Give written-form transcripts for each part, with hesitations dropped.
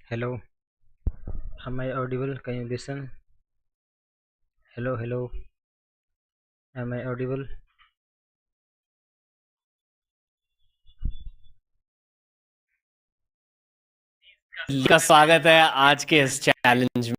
Hello, am I audible? Can you listen? Hello, hello, am I audible? का स्वागत है आज के इस चैलेंज में।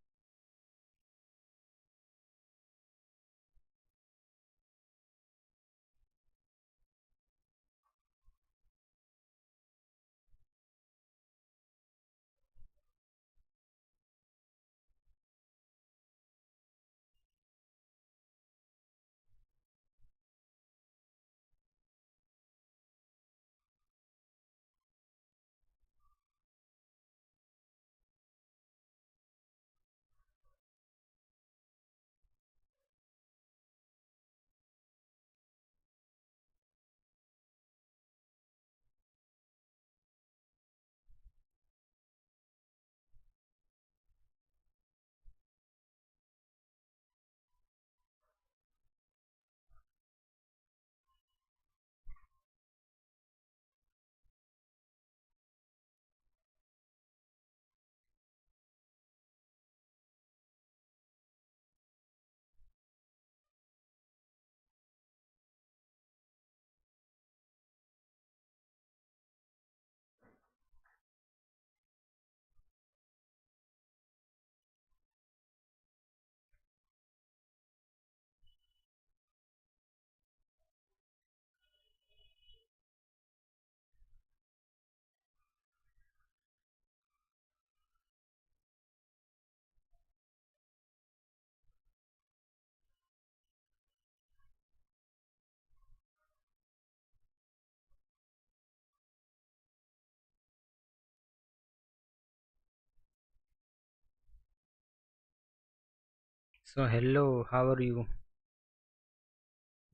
So, hello, how are you?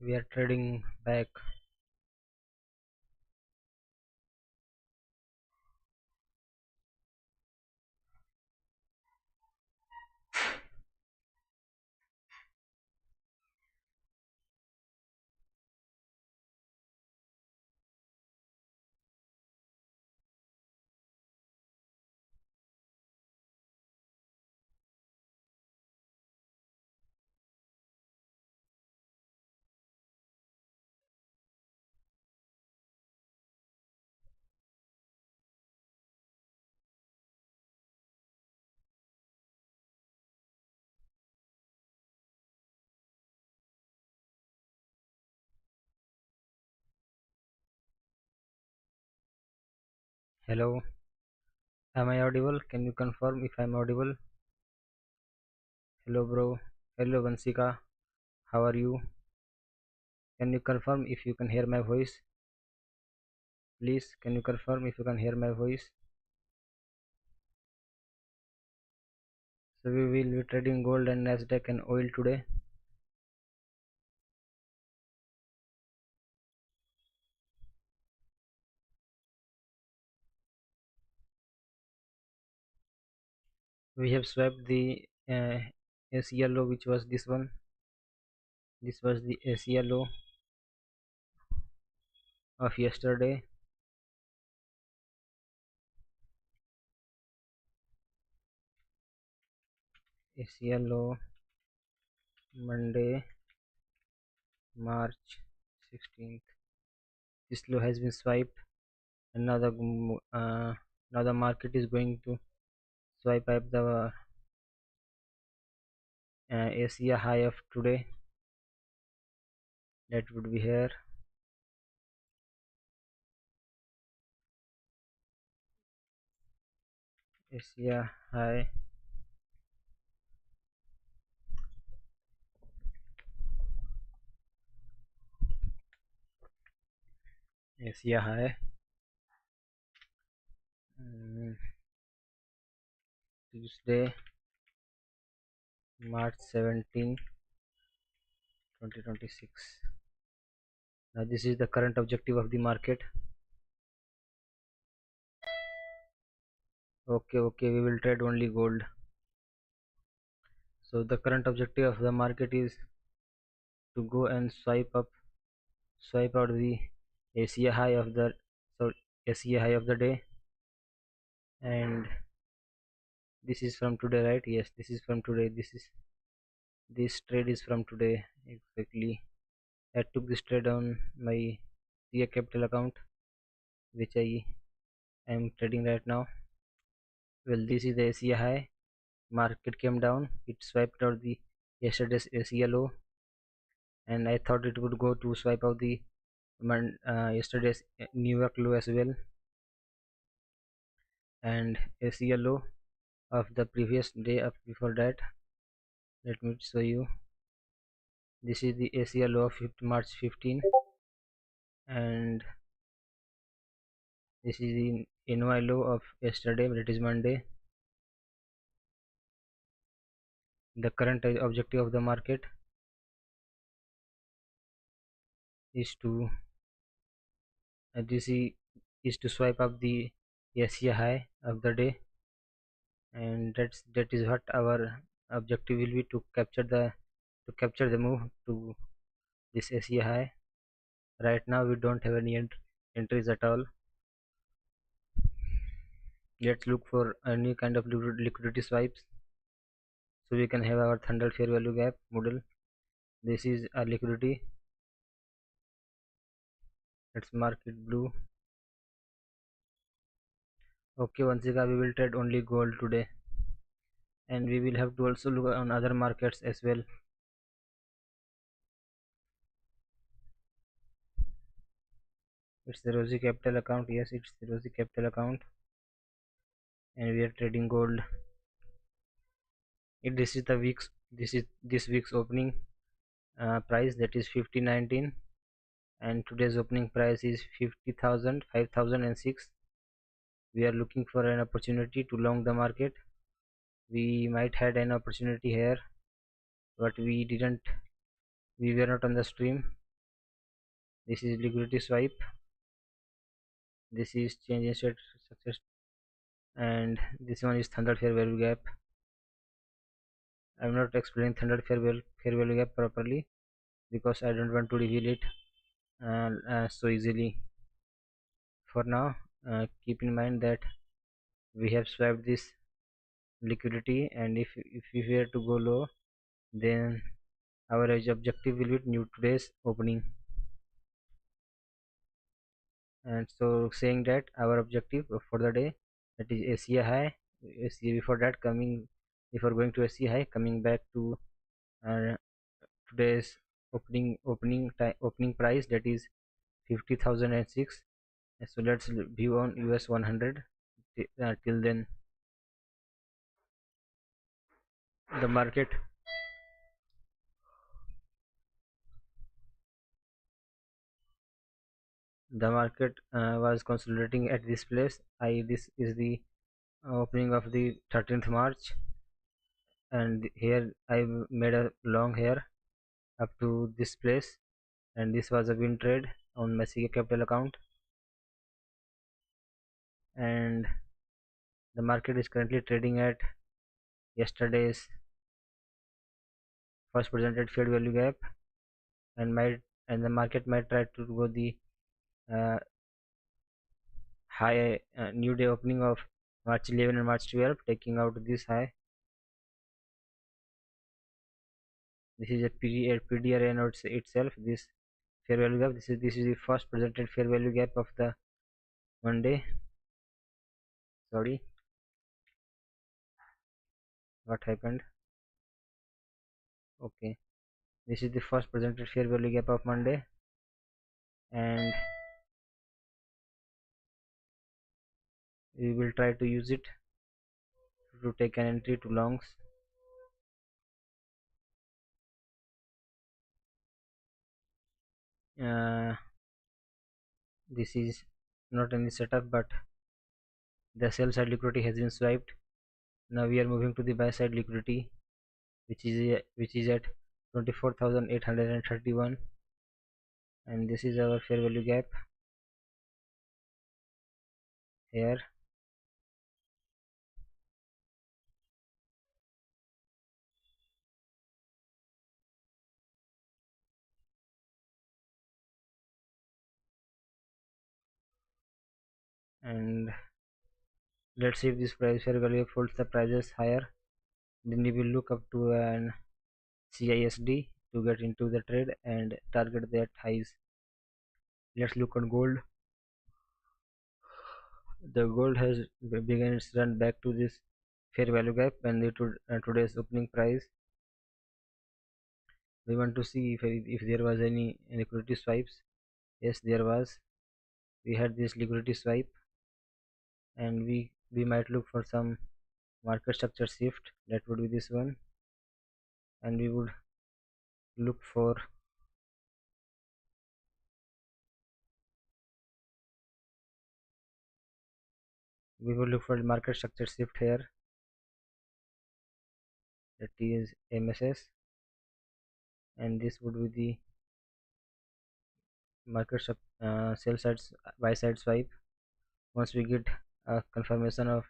We are trading back. Hello, am I audible? Can you confirm if I'm audible? Hello, bro. Hello, Vansika. How are you? Can you confirm if you can hear my voice? Please, can you confirm if you can hear my voice? So, we will be trading gold and Nasdaq and oil today. We have swapped the ACL low, which was this one. This was the ACL low of yesterday. ACL low Monday, March 16th. This low has been swiped, and now the market is going to swipe up the Asia high of today. That would be here. Asia high. Asia high. Tuesday, March 17, 2026. Now this is the current objective of the market. Okay, we will trade only gold. So the current objective of the market is to go and swipe out the Asia high of the Asia high of the day, and This is from today, right? Yes, this is from today. This trade is from today exactly. I took this trade on my CA capital account, which I am trading right now. Well, this is the Asia high. Market came down. It swiped out the yesterday's Asia low, and I thought it would go to swipe out the yesterday's New York low as well, and Asia low of the previous day up before that. Let me show you. This is the Asia low of March 15, and this is the NY low of yesterday, that is Monday. The current objective of the market is to this is to swipe up the Asia high of the day, and that is what our objective will be, to capture the move to this Asia high. Right now we don't have any entries at all. Let's look for any kind of liquidity swipes so we can have our thunder fair value gap model. This is a liquidity. Let's mark it blue. Okay, Vansika, we will trade only gold today, and we will have to also look on other markets as well. It's the Rosy Capital account. Yes, it's the Rosy Capital account, and we are trading gold. This is the week's this week's opening price, that is 5019, and today's opening price is 50,000 5006. We are looking for an opportunity to long the market. We might had an opportunity here, but we were not on the stream. This is liquidity swipe. This is change in state success, and this one is thunder fair value gap. I'm not explaining thunder fair value gap properly because I don't want to reveal it so easily. For now, keep in mind that we have swiped this liquidity, and if we were to go low, then our edge objective will be new today's opening. And so saying that our objective for the day, that is Asia high, Asia before that coming, before going to Asia high, coming back to uh, today's opening price, that is 50,006. So let's view on US 100. Till then, the market was consolidating at this place. This is the opening of the 13th March, and here I made a long here up to this place, and this was a win trade on my CA capital account, and the market is currently trading at yesterday's first presented fair value gap, and the market might try to go the uh, high new day opening of March 11 and March 12, taking out this high. This is a PDRA note itself. This fair value gap. This is the first presented fair value gap of the Monday. Sorry, what happened? Okay, this is the first presented fair value gap of Monday, and we will try to use it to take an entry to longs. Uh, this is not any setup, but the sell side liquidity has been swiped. Now we are moving to the buy side liquidity, which is at 24,831, and this is our fair value gap here. And Let's see if this price fair value holds the prices higher. Then we will look up to an CISD to get into the trade and target that highs. Let's look on gold. The gold has begun its run back to this fair value gap and today's opening price. We want to see if there was any liquidity swipes. Yes, there was. We had this liquidity swipe, and we might look for some market structure shift. That would be this one, and look for we will look for market structure shift here. That is MSS, and this would be the sell side buy side swipe. Once we get a confirmation of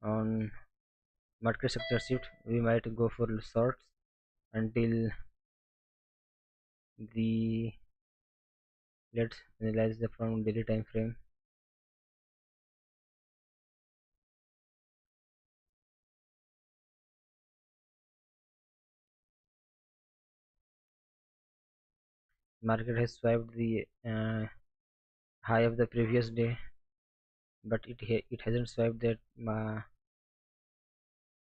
on market structure shift, we might go for shorts until the let's analyze the from daily time frame. Market has swiped the high of the previous day, but it hasn't swiped that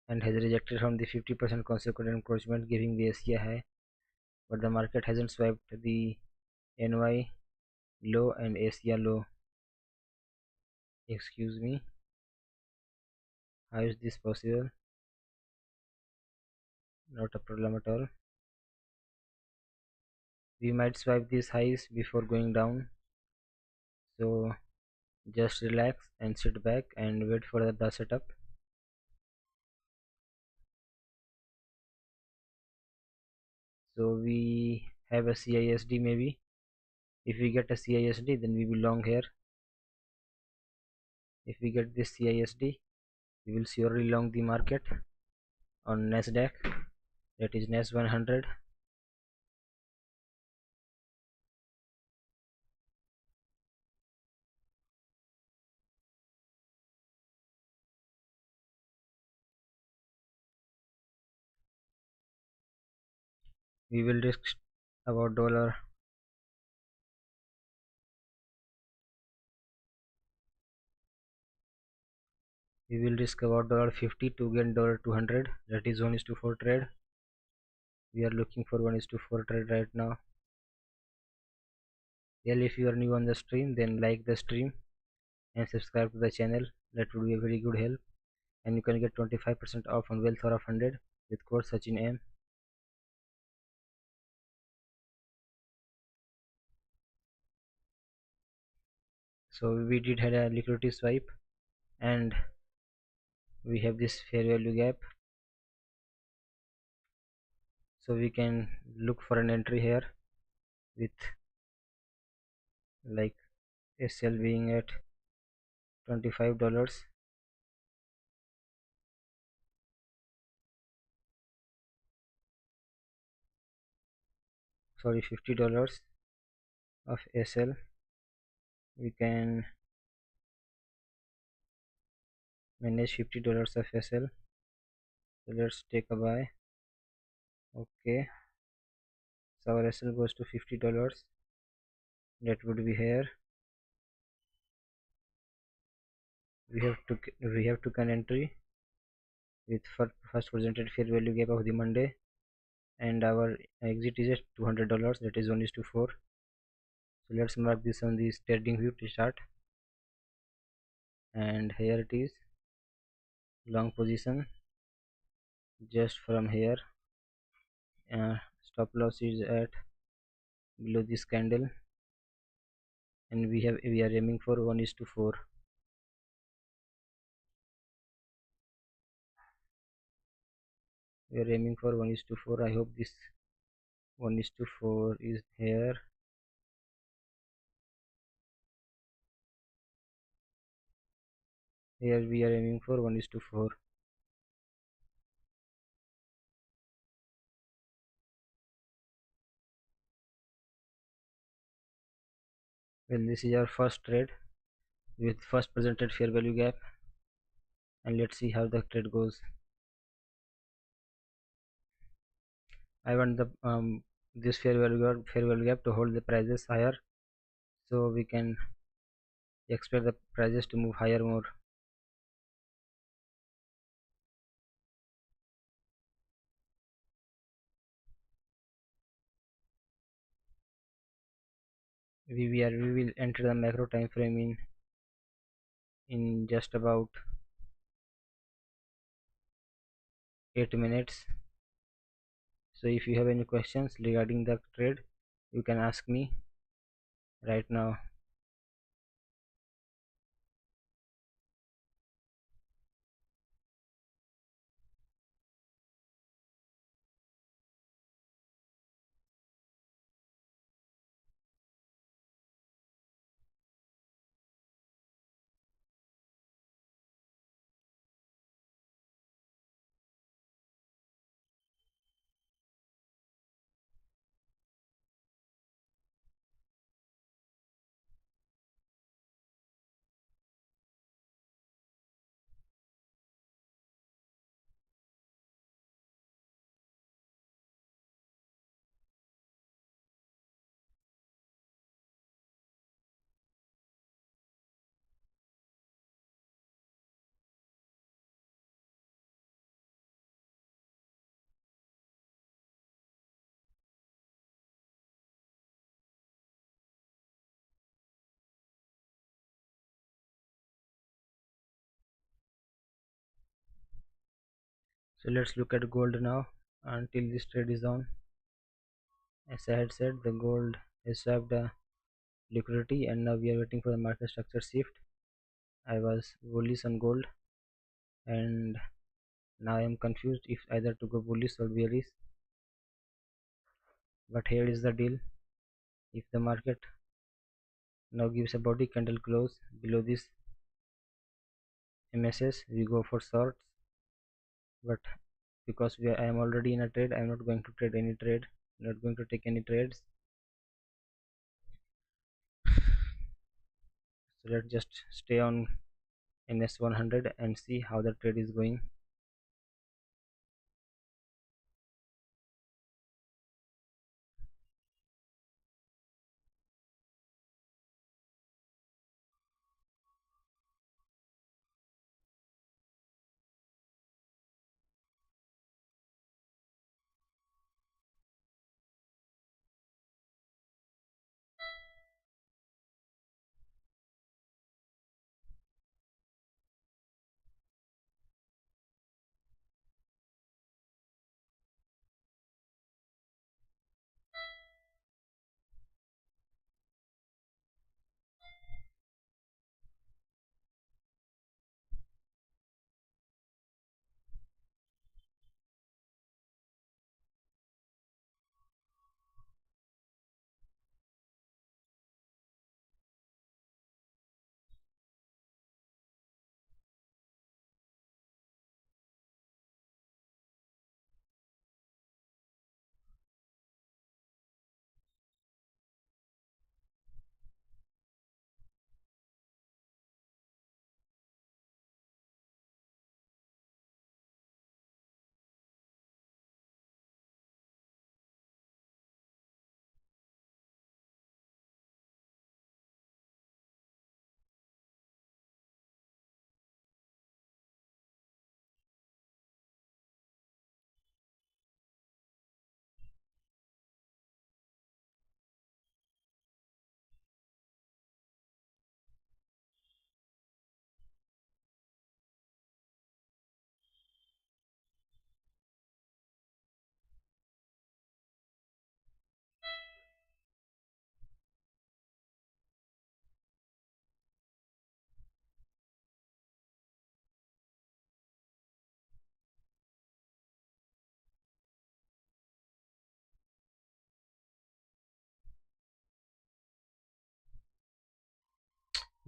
and has rejected from the 50% consequent encroachment, giving the Asia high. But the market hasn't swiped the NY low and Asia low. Excuse me, how is this possible? Not a problem at all. We might swipe these highs before going down, so just relax and sit back and wait for the setup. So we have a CISD maybe. If we get a CISD, then we will long here. If we get this CISD, we will surely long the market on Nasdaq, that is Nas 100. We will risk about dollar. We will risk about $50 to gain $200. That is 1:4 trade. We are looking for 1:4 trade right now. Well, if you are new on the stream, then like the stream and subscribe to the channel. That would be a very good help. And you can get 25% off on Wealth or of 100 with code SachinM. So we did had a liquidity swipe, and we have this fair value gap. So we can look for an entry here with like SL being at $25. Sorry, $50 of SL. We can manage $50 of SL. So let's take a buy. Okay, so our SL goes to $50. That would be here. We have took an entry with first presented fair value gap of the Monday, and our exit is at $200. That is 1:4. So let's mark this on the trading view to start, and here it is, long position just from here. Stop loss is at below this candle, and we are aiming for 1:4. We are aiming for 1:4. I hope this 1:4 is here. Here we are aiming for 1:4. Well, this is our first trade with first presented fair value gap. and let's see how the trade goes. I want the this fair value gap to hold the prices higher, so we can expect the prices to move higher more. We will enter the macro time frame in just about 8 minutes. So if you have any questions regarding the trade, you can ask me right now. So let's look at gold now until this trade is on. As I had said, the gold has swapped liquidity, and now we are waiting for the market structure shift. I was bullish on gold, and now I am confused if either to go bullish or bearish. But here is the deal: if the market now gives a body candle close below this MSS, we go for shorts. But because I am already in a trade, I am not going to trade any trade, not going to take any trades. So let's just stay on NS 100 and see how the trade is going.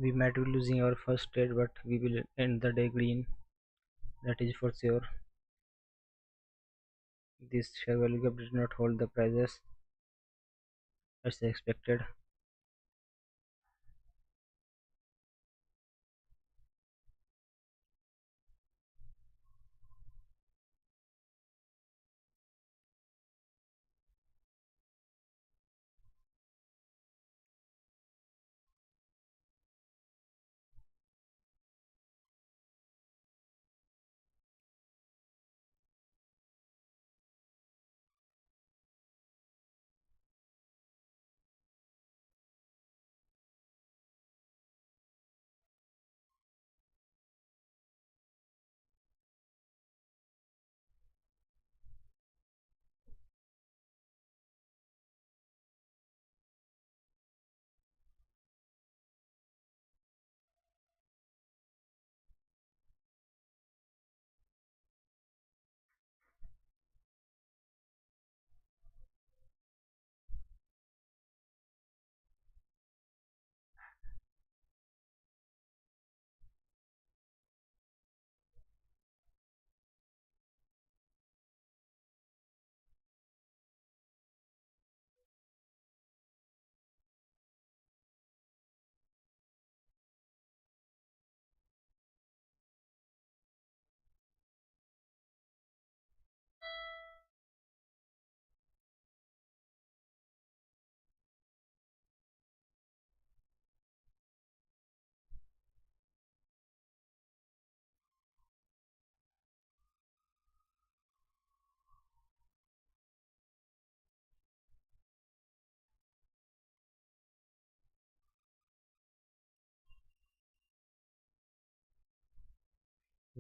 We might be losing our first trade, but we will end the day green, that is for sure. This share value gap did not hold the prices as expected.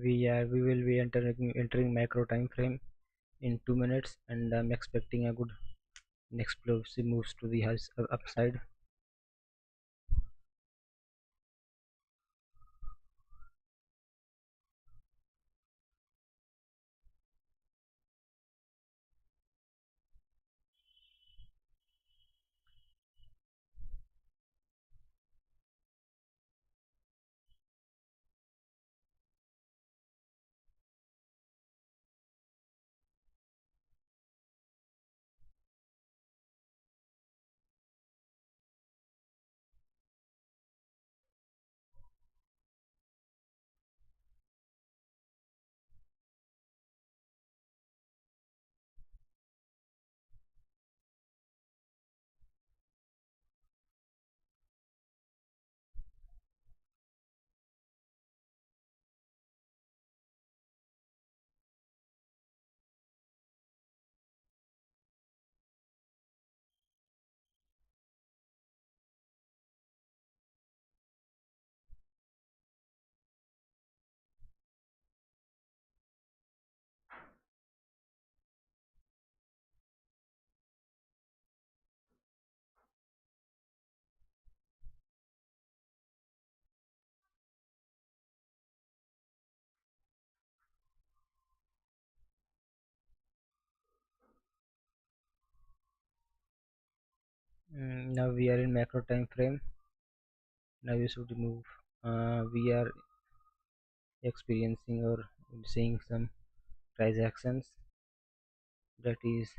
We will be entering macro time frame in 2 minutes, and I'm expecting a good explosive moves to the upside. Now we are in macro time frame. Now we should move. We are experiencing or seeing some price actions. That is,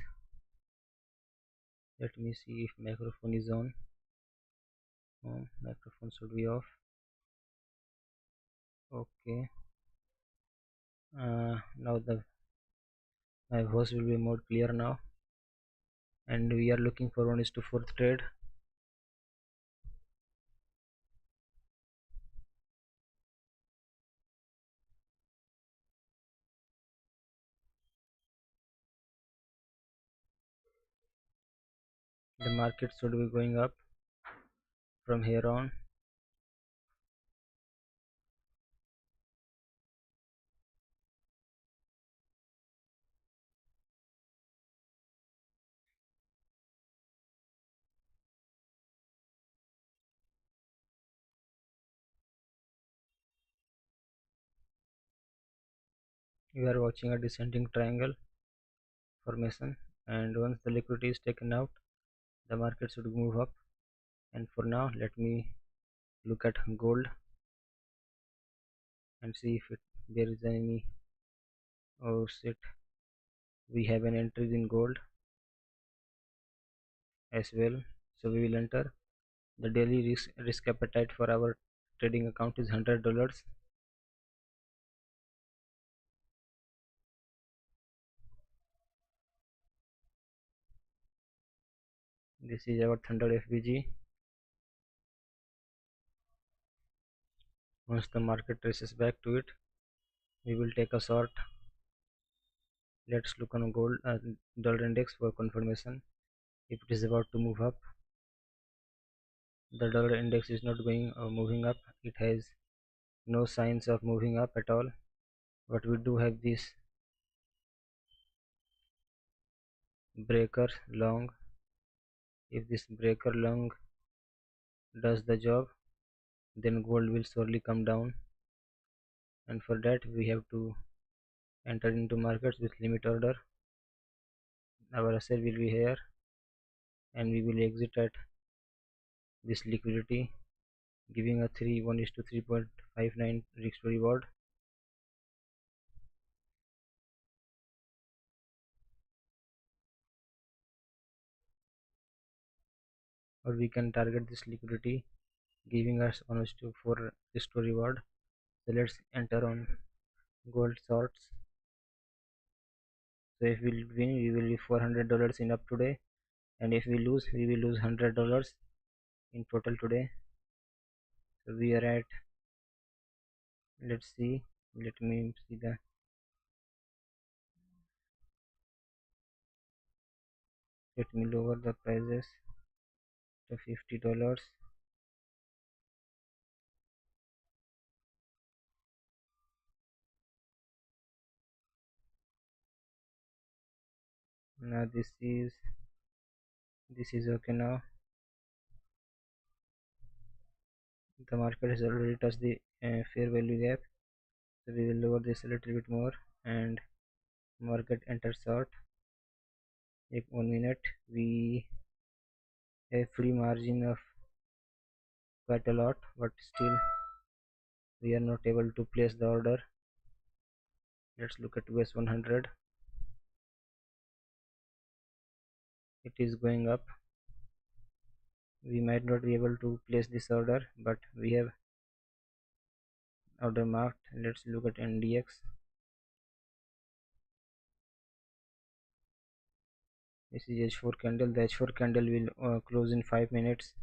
let me see if microphone is on. Microphone should be off. Okay. Now the my voice will be more clear now, and we are looking for 1 is to 4th trade. The market should be going up from here on. We are watching a descending triangle formation, and once the liquidity is taken out, the market should move up. And for now, let me look at gold and see if there is any. Oh shit, we have an entry in gold as well, so we will enter. The daily risk appetite for our trading account is $100. This is our Thunder FBG. Once the market traces back to it, we will take a short. Let's look on gold dollar index for confirmation. If it is about to move up, the dollar index is not going moving up. It has no signs of moving up at all. But we do have this breaker long. If this breaker long does the job, then gold will surely come down, and for that we have to enter into markets with limit order. Our asset will be here, and we will exit at this liquidity, giving a 1 is to 3.59 risk to reward. Or we can target this liquidity, giving us 1 is to 4 risk to reward. So let's enter on gold shorts. So if we win, we will be $400 in up today, and if we lose, we will lose $100 in total today. So we are at, let's see, let me see the, let me lower the prices to $50. Now this is okay. Now the market has already touched the fair value gap, so we will lower this a little bit more and market enter short. 1 minute, we have free margin of quite a lot, but still we are not able to place the order. Let's look at US 100. It is going up. We might not be able to place this order, but we have order marked. Let's look at NDX. This is H4 candle. The H4 candle will close in 5 minutes,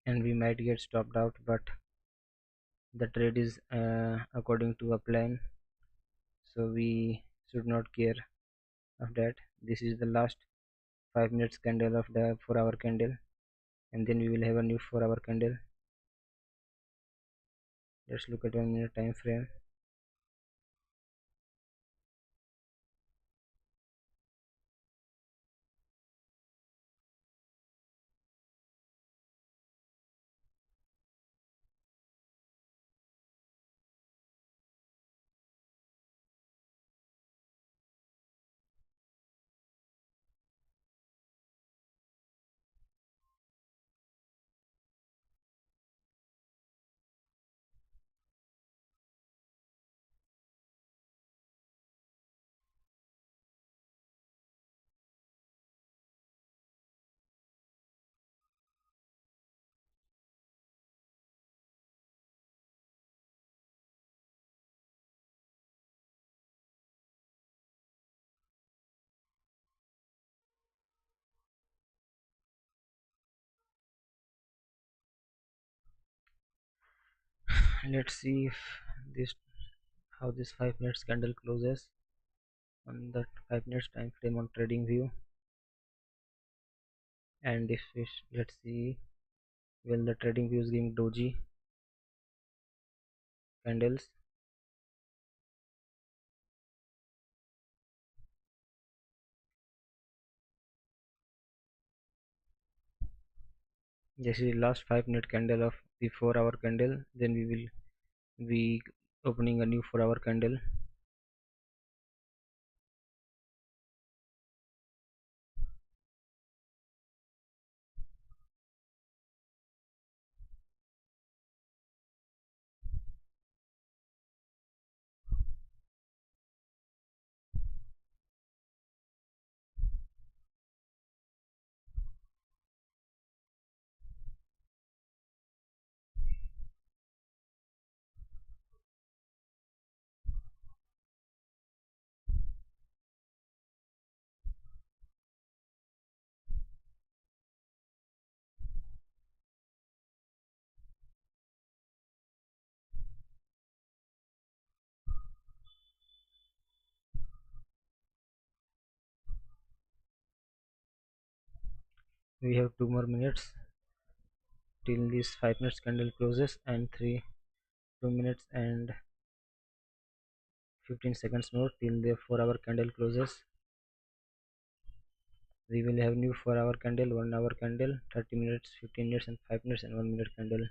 and we might get stopped out, but the trade is according to a plan, so we should not care of that. This is the last 5 minutes candle of the 4-hour candle, and then we will have a new 4-hour candle. Let's look at 1 minute time frame. Let's see if this how this 5 minutes candle closes on that 5 minutes time frame on trading view. And if let's see, well, the trading view is giving doji candles. This is last 5 minute candle of the 4-hour candle. Then we will be opening a new 4-hour candle. We have 2 more minutes till this 5 minutes candle closes, and 2 minutes and 15 seconds more till the 4-hour candle closes. We will have new 4-hour candle, 1-hour candle, 30 minutes, 15 minutes, and 5 minutes, and 1 minute candle.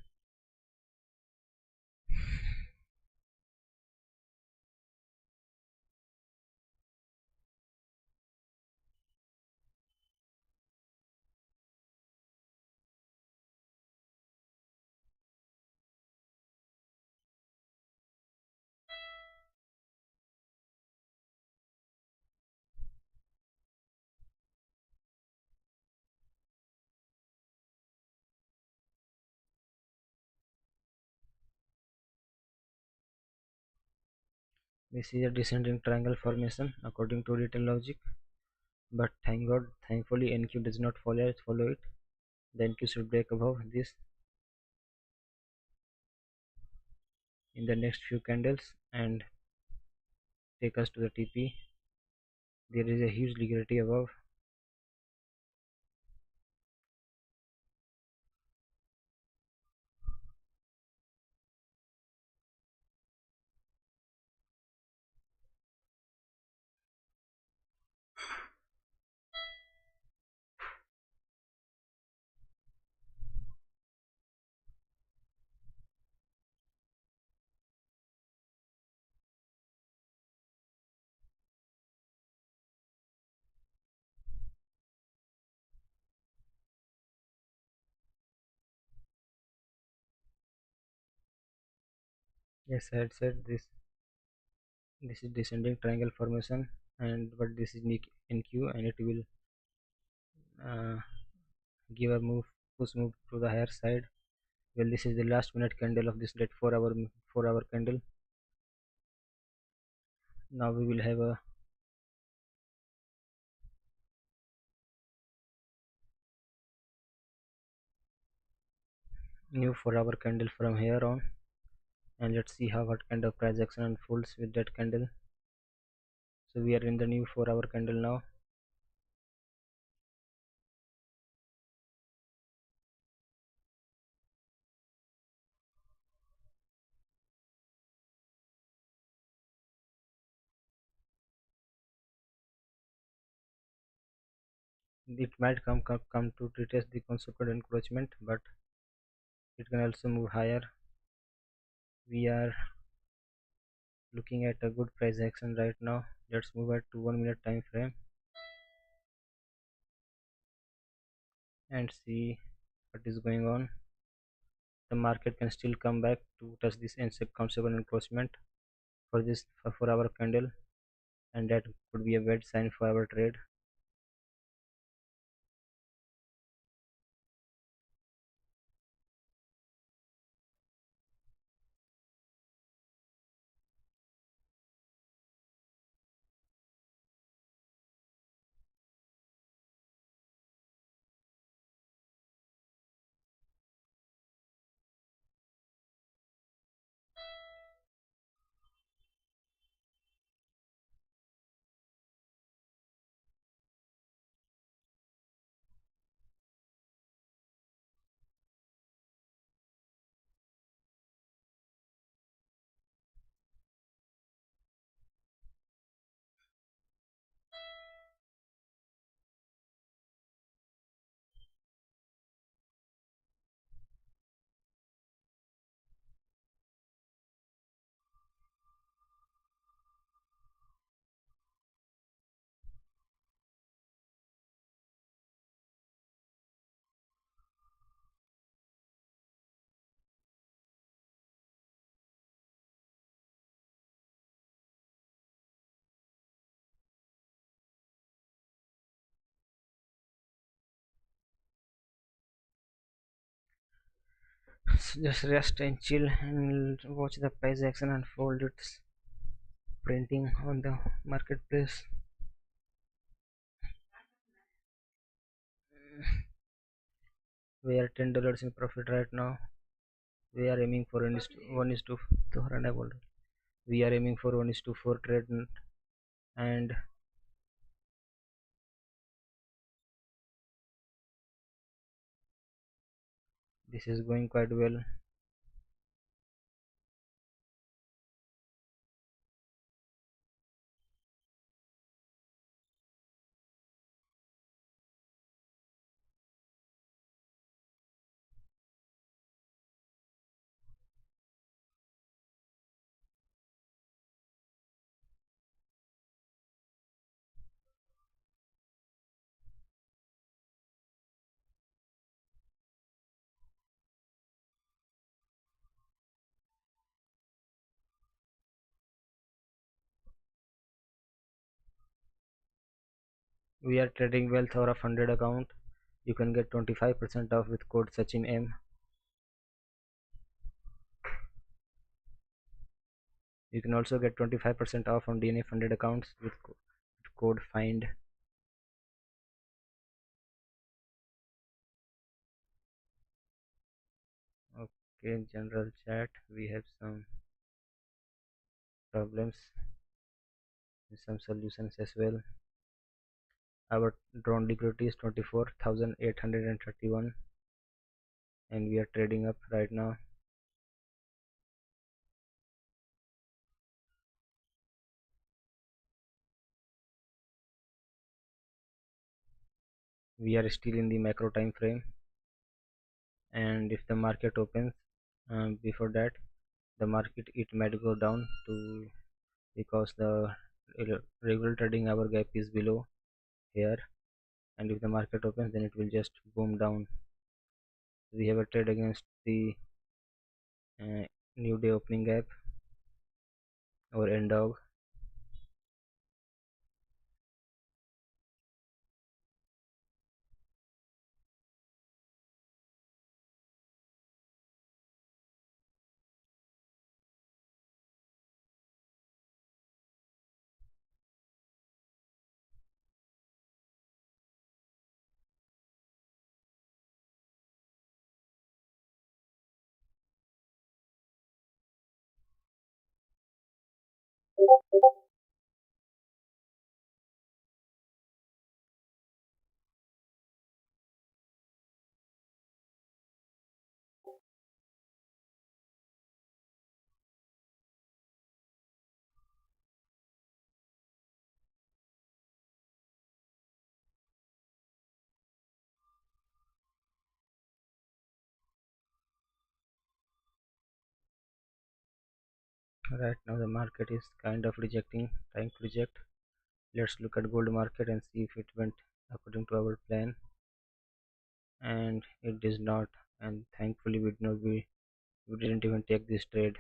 This is a descending triangle formation according to retail logic, but thankfully NQ does not follow it. The NQ should break above this in the next few candles and take us to the TP. There is a huge liquidity above. Yes, I had said this is descending triangle formation, and but this is in Q, and it will uh, give a push move to the higher side. Well, this is the last minute candle of this late 4 hour candle. Now we will have a new 4 hour candle from here on, and let's see how what kind of price action unfolds with that candle. So we are in the new 4 hour candle now. It might come to retest the consequent encroachment, but it can also move higher. We are looking at a good price action right now. Let's move at to 1 minute time frame and see what is going on. The market can still come back to touch this consequent encroachment for this for our candle, and that could be a bad sign for our trade. So just rest and chill and watch the price action unfold its printing on the marketplace. We are $10 in profit right now. We are aiming for one is to we are aiming for 1:4 trade, and this is going quite well. We are trading wealth or of 100 account. You can get 25% off with code SachinM. You can also get 25% off on DNA funded accounts with code FIND. Okay, general chat. We have some problems and some solutions as well. Our drawn liquidity is 24,831, and we are trading up right now. We are still in the macro time frame, and if the market opens before that, the market it might go down to because the regular trading hour gap is below here, and if the market opens then it will just boom down. We have a trade against the new day opening gap, our end dog. Right now the market is kind of trying to reject. Let's look at gold market and see if it went according to our plan, and it does not. And thankfully we didn't even take this trade.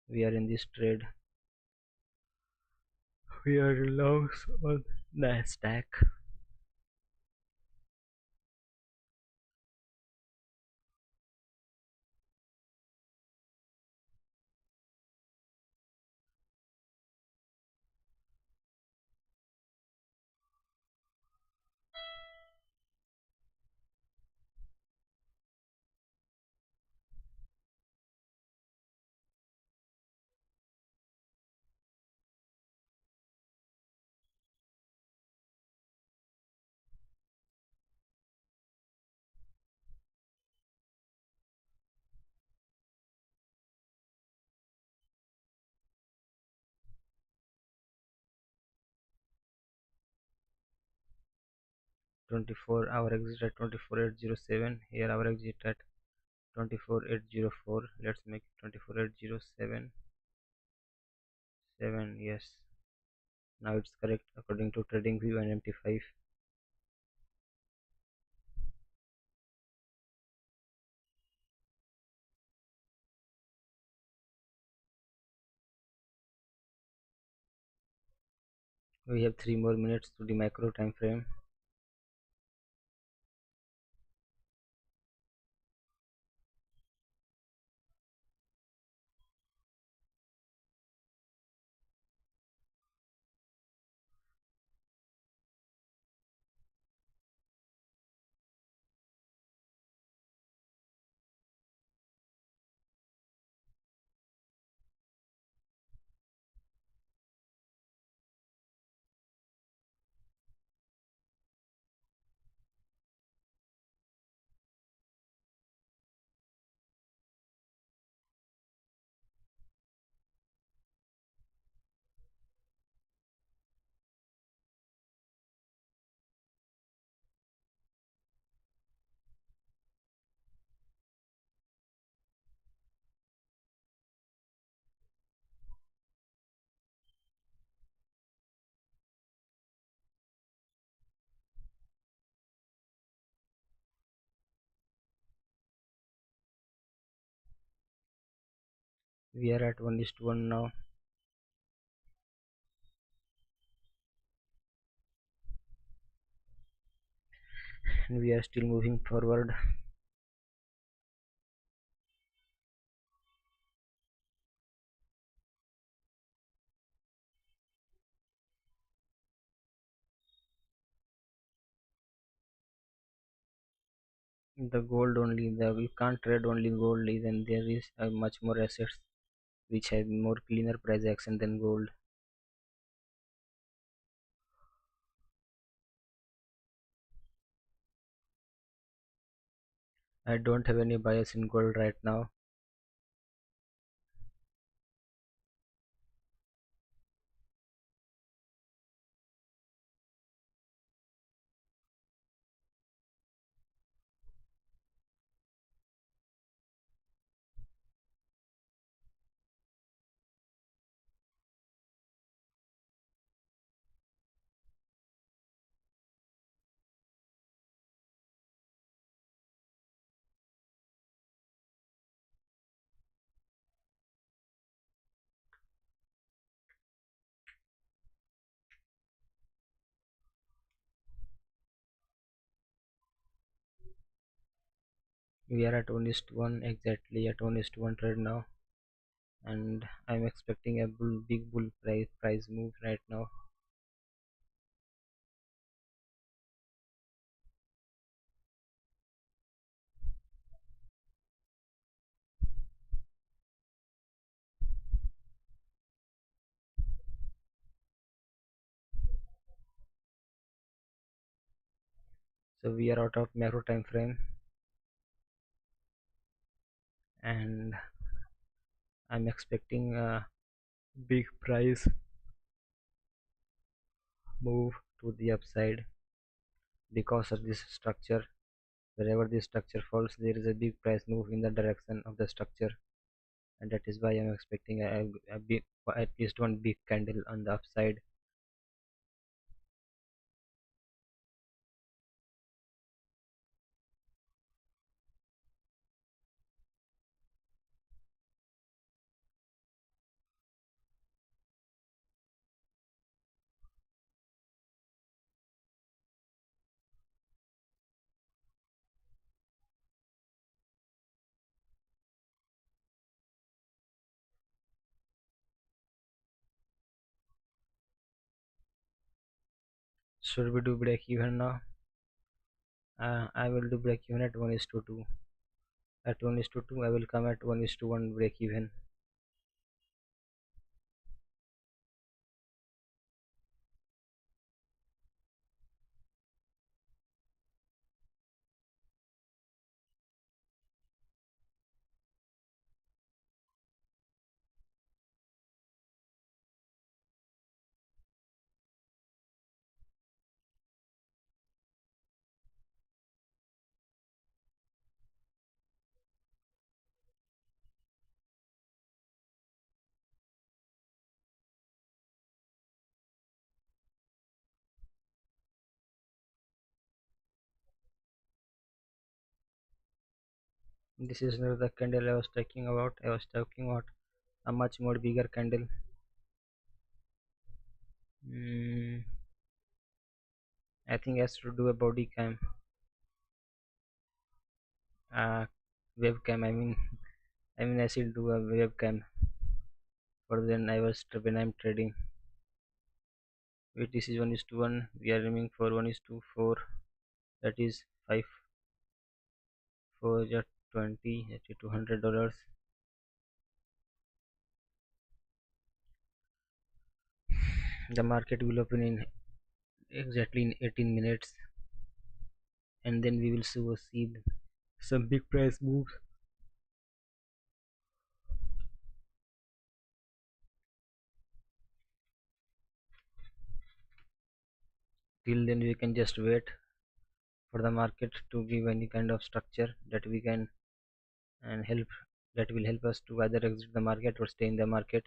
We are in this trade. We are longs on Nasdaq. 24 our exit at 24807. Here our exit at 24804. Let's make it 24807. Yes, now it's correct according to TradingView and MT5. We have 3 more minutes to the macro time frame. We are at 1:1 now, and we are still moving forward. The gold only, the we can't trade only gold, even there is much more assets which have more cleaner price action than gold. I don't have any bias in gold right now. We are at 1 is to 1, exactly at 1 is to 1 trade now, and I'm expecting a big bull price move right now. So we are out of macro time frame, and I'm expecting a big price move to the upside because of this structure. Wherever this structure falls, there is a big price move in the direction of the structure, and that is why I'm expecting a big, at least one big candle on the upside. Should we do break even now? I will do break even at 1 is to 2. At 1 is to 2, I will come at 1 is to 1 break even. This is not the candle I was talking about. I was talking about a much more bigger candle. Mm, I think I should do a body cam, uh, webcam. I should do a webcam for when I'm trading. With this is 1 is to 1. We are aiming for 1 is to 4. That is 5 4 is 20. That is $200. The market will open in exactly in 18 minutes, and then we will see some big price moves. Till then we can just wait for the market to give any kind of structure that we can and help that will help us to either exit the market or stay in the market.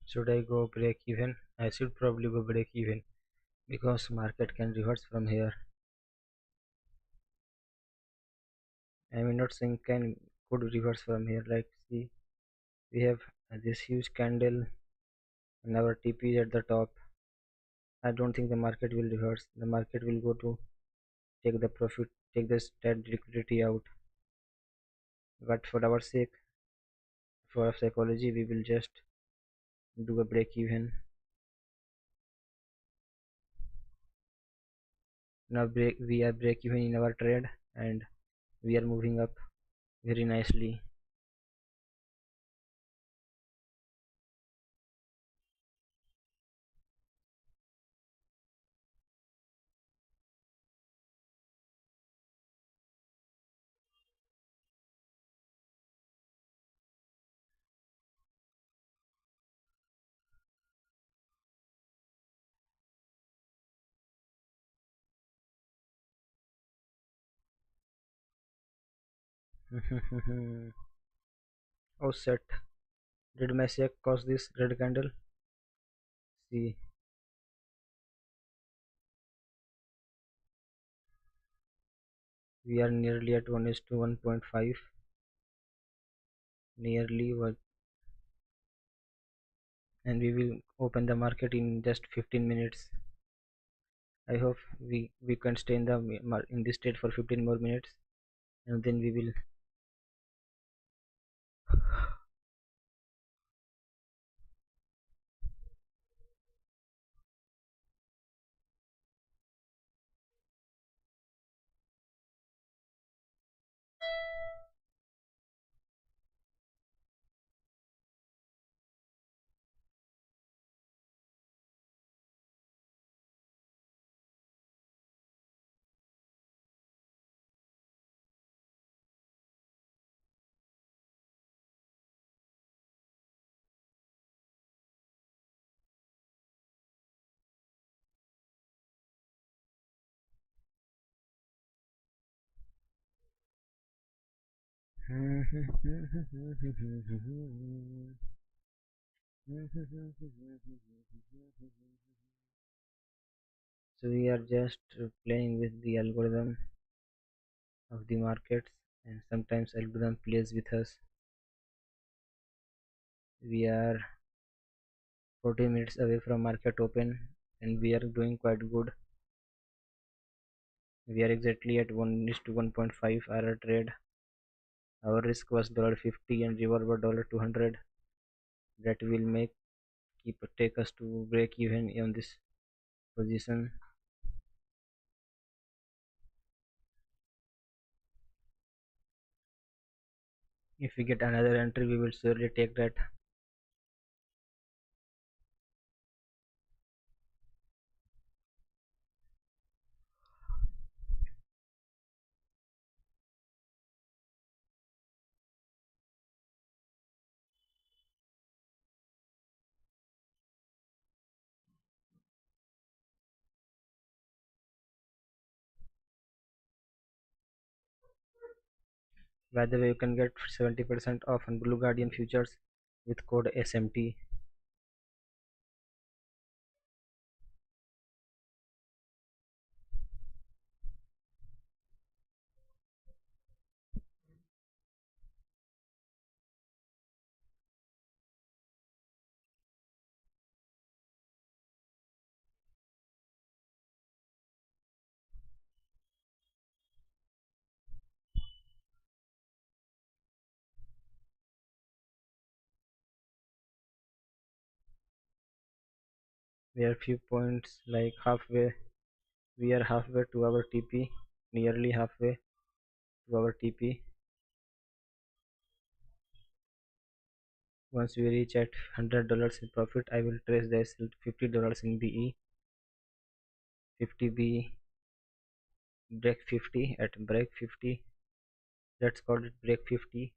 Should I go break even? I should probably go break even because market can reverse from here. I mean, not saying can could reverse from here. Like, see, we have this huge candle and our TP is at the top. I don't think the market will reverse. The market will go to take the profit, take the stat liquidity out. But for our sake, for our psychology, we will just do a break even. Now we are break even in our trade, and we are moving up very nicely. Oh set. Did my check cause this red candle? See, we are nearly at 1 is to 1.5. Nearly what, and we will open the market in just 15 minutes. I hope we can stay in the in this state for 15 more minutes, and then we will. So we are just playing with the algorithm of the markets, and sometimes algorithm plays with us. We are 40 minutes away from market open, and we are doing quite good. We are exactly at 1 is to 1.5 RR trade. Our risk was $50 and reward was $200. That will take us to break even on this position. If we get another entry, we will surely take that. By the way, you can get 70% off on Blue Guardian futures with code SMT. We are few points like halfway. We are halfway to our TP, nearly halfway to our TP. Once we reach at $100 in profit, I will trace the SL to $50 in BE. 50 BE, break 50 at break 50. Let's call it break 50.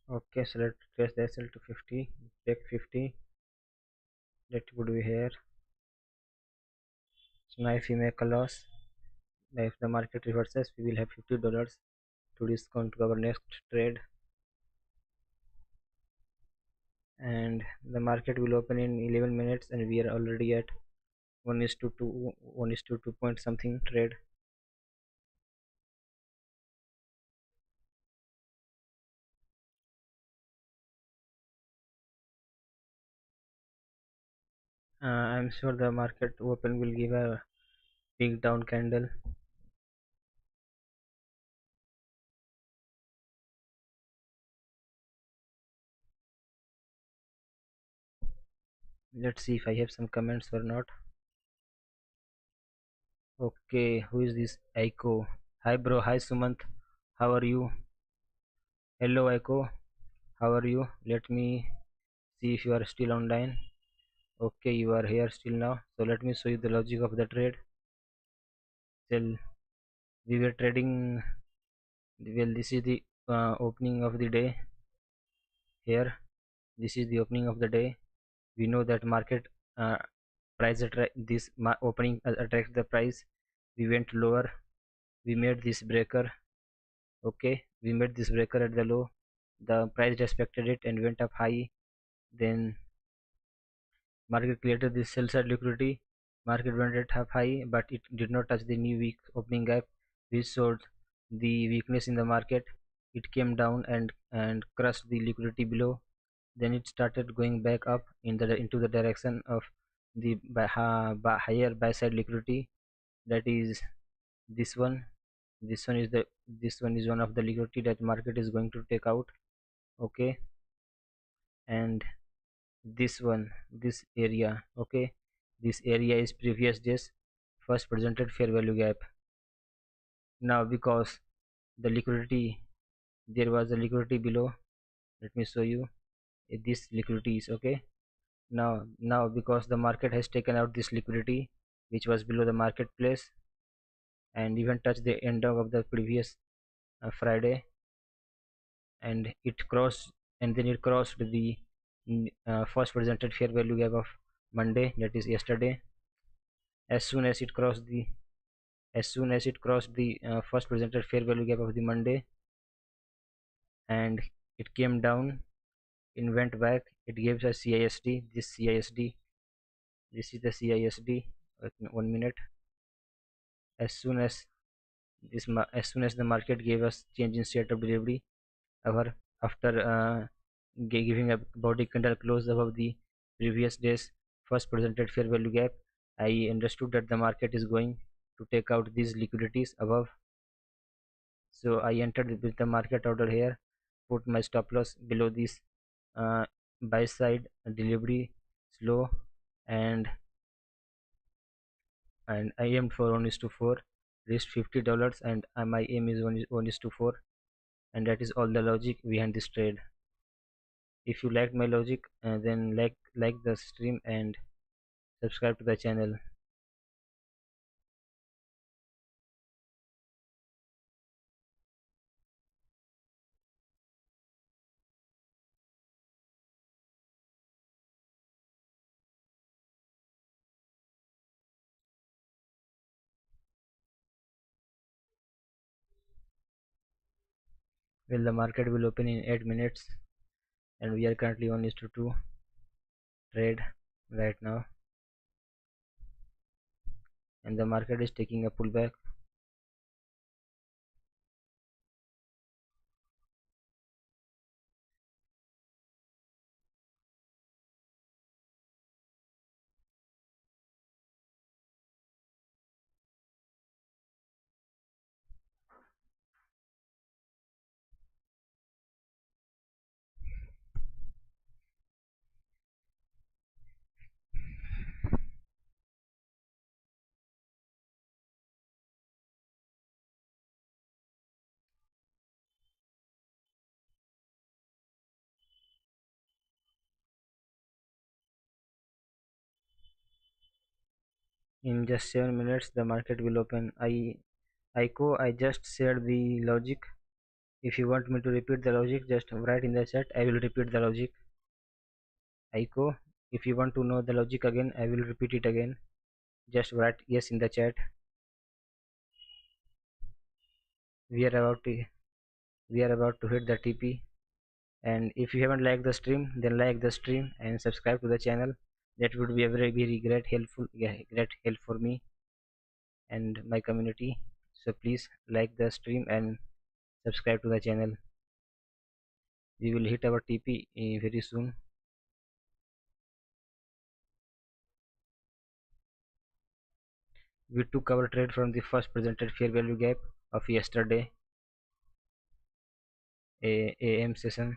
Okay, so let's trace the SL to 50, break 50. That would be here. So now if we make a loss, if the market reverses, we will have $50 to discount to our next trade, and the market will open in 11 minutes, and we are already at 1 is to 2, 1 is to 2 point something trade. I'm sure the market open will give a big down candle. Let's see if I have some comments or not. Okay, who is this? Aiko. Hi bro, hi Sumant. How are you? Hello Aiko. How are you? Let me see if you are still online. Okay, you are here still now. So let me show you the logic of the trade. Till we were trading, well, this is the opening of the day here. This is the opening of the day. We know that market uh, price this opening attracts the price. We went lower. We made this breaker. Okay, we made this breaker at the low. The price respected it and went up high. Then market created this sell side liquidity. Market went at half high, but it did not touch the new week opening gap, which showed the weakness in the market. It came down and crushed the liquidity below. Then it started going back up into the direction of the higher buy side liquidity. That is this one. This one is one of the liquidity that market is going to take out. Okay, and this one, this area. Okay, this area is previous days first presented fair value gap. Now because the liquidity, there was a liquidity below. Let me show you. This liquidity is okay. Now because the market has taken out this liquidity which was below the marketplace and even touched the end of the previous Friday, and it crossed, and then it crossed the first presented fair value gap of Monday, that is yesterday. As soon as it crossed the first presented fair value gap of the Monday, and it came down and went back, it gives us CISD. This is the CISD. 1 minute. As soon as as soon as the market gave us change in state of delivery, our after giving a body candle close above the previous day's first presented fair value gap, I understood that the market is going to take out these liquidities above. So I entered with the market order here, put my stop loss below this uh, buy side delivery slow, and I aimed for 1 is to 4, reached $50, and my aim is 1 is to 4, and that is all the logic behind this trade. If you liked my logic, then like the stream and subscribe to the channel. Well, the market will open in 8 minutes, and we are currently 1 is to 2 trade right now, and the market is taking a pullback. In just 7 minutes the market will open. I just shared the logic. If you want me to repeat the logic, just write in the chat. I will repeat the logic. Aiko, if you want to know the logic again, I will repeat it again. Just write yes in the chat. We are about to hit the TP. And if you haven't liked the stream, then like the stream and subscribe to the channel. That would be a very great helpful, yeah, great help for me and my community. So please like the stream and subscribe to the channel. We will hit our TP very soon. We took our trade from the first presented fair value gap of yesterday AM session.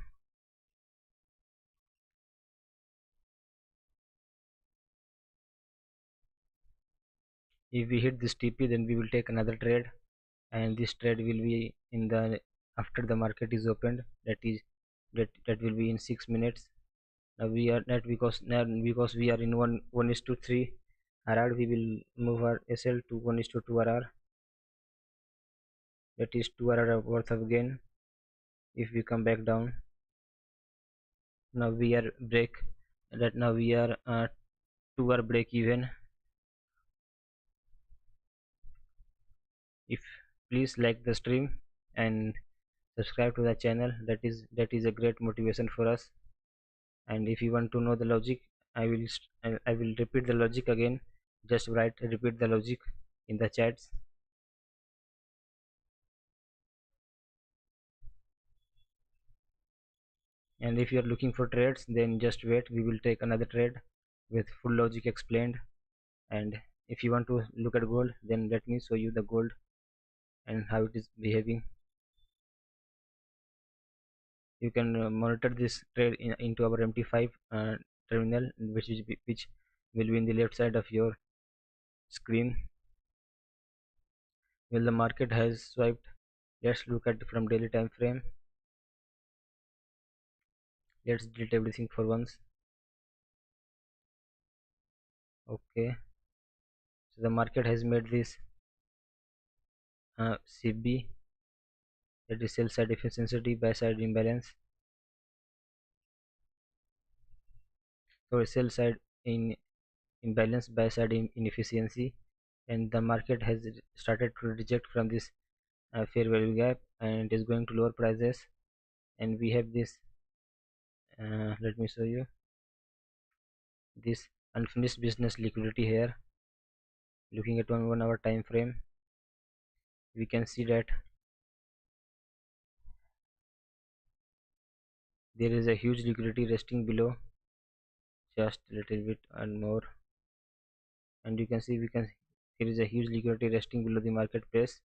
If we hit this TP, then we will take another trade, and this trade will be in the after the market is opened. That will be in 6 minutes. Now we are not, because we are in 1:3 RR, we will move our SL to 1:2 RR. That is 2 RR worth of gain. If we come back down, now we are break that now we are 2 hour break even. If please like the stream and subscribe to the channel, that is a great motivation for us. And if you want to know the logic, I will repeat the logic again. Just write repeat the logic in the chats. And if you are looking for trades, then just wait, we will take another trade with full logic explained. And if you want to look at gold, then let me show you the gold and how it is behaving. You can monitor this trade into our MT5 terminal, which will be in the left side of your screen. Well, the market has swiped. Let's look at from daily time frame. Let's delete everything for once. Okay, so the market has made this CB, that is sell side efficiency, buy side imbalance. So sell side in imbalance, buy side inefficiency, and the market has started to reject from this fair value gap, and it is going to lower prices. And we have this let me show you this unfinished business liquidity here. Looking at 1 hour time frame, we can see that there is a huge liquidity resting below, just a little bit and more. And you can see there is a huge liquidity resting below the market price,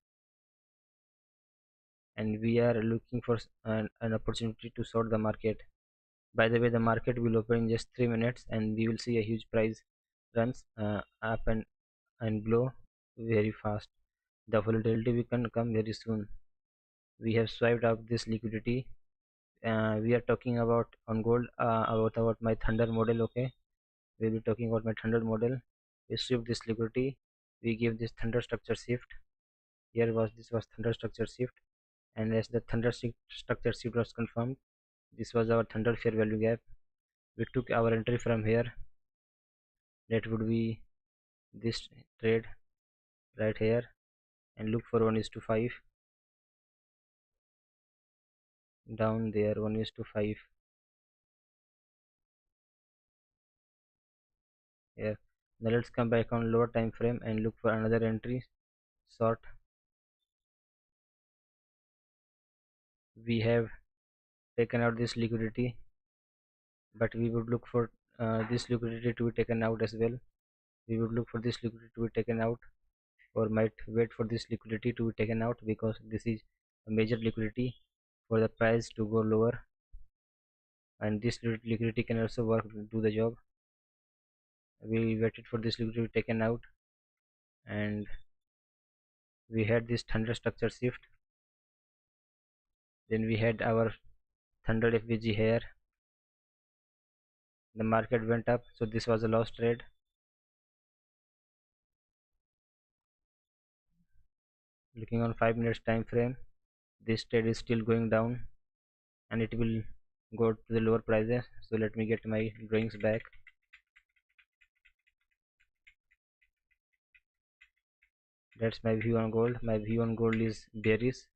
and we are looking for an opportunity to short the market. By the way, the market will open in just 3 minutes, and we will see a huge price runs up and below very fast. The volatility will can come very soon. We have swiped out this liquidity. We are talking about on gold, about my thunder model. Okay, we'll be talking about my thunder model. We shift this liquidity, we give this thunder structure shift. Here was this was thunder structure shift, and as the structure shift was confirmed, this was our thunder fair value gap. We took our entry from here. That would be this trade right here, and look for 1:5 down there. 1:5 here. Now let's come back on lower time frame and look for another entry short. We have taken out this liquidity, but we would look for this liquidity to be taken out as well. We would look for this liquidity to be taken out, or might wait for this liquidity to be taken out, because this is a major liquidity for the price to go lower, and this liquidity can also work do the job. We waited for this liquidity to be taken out, and we had this thunder structure shift. Then we had our thunder FVG here. The market went up, so this was a loss trade. Looking on 5 minutes time frame, this trade is still going down, and it will go to the lower prices. So let me get my drawings back. That's my view on gold. My view on gold is bearish.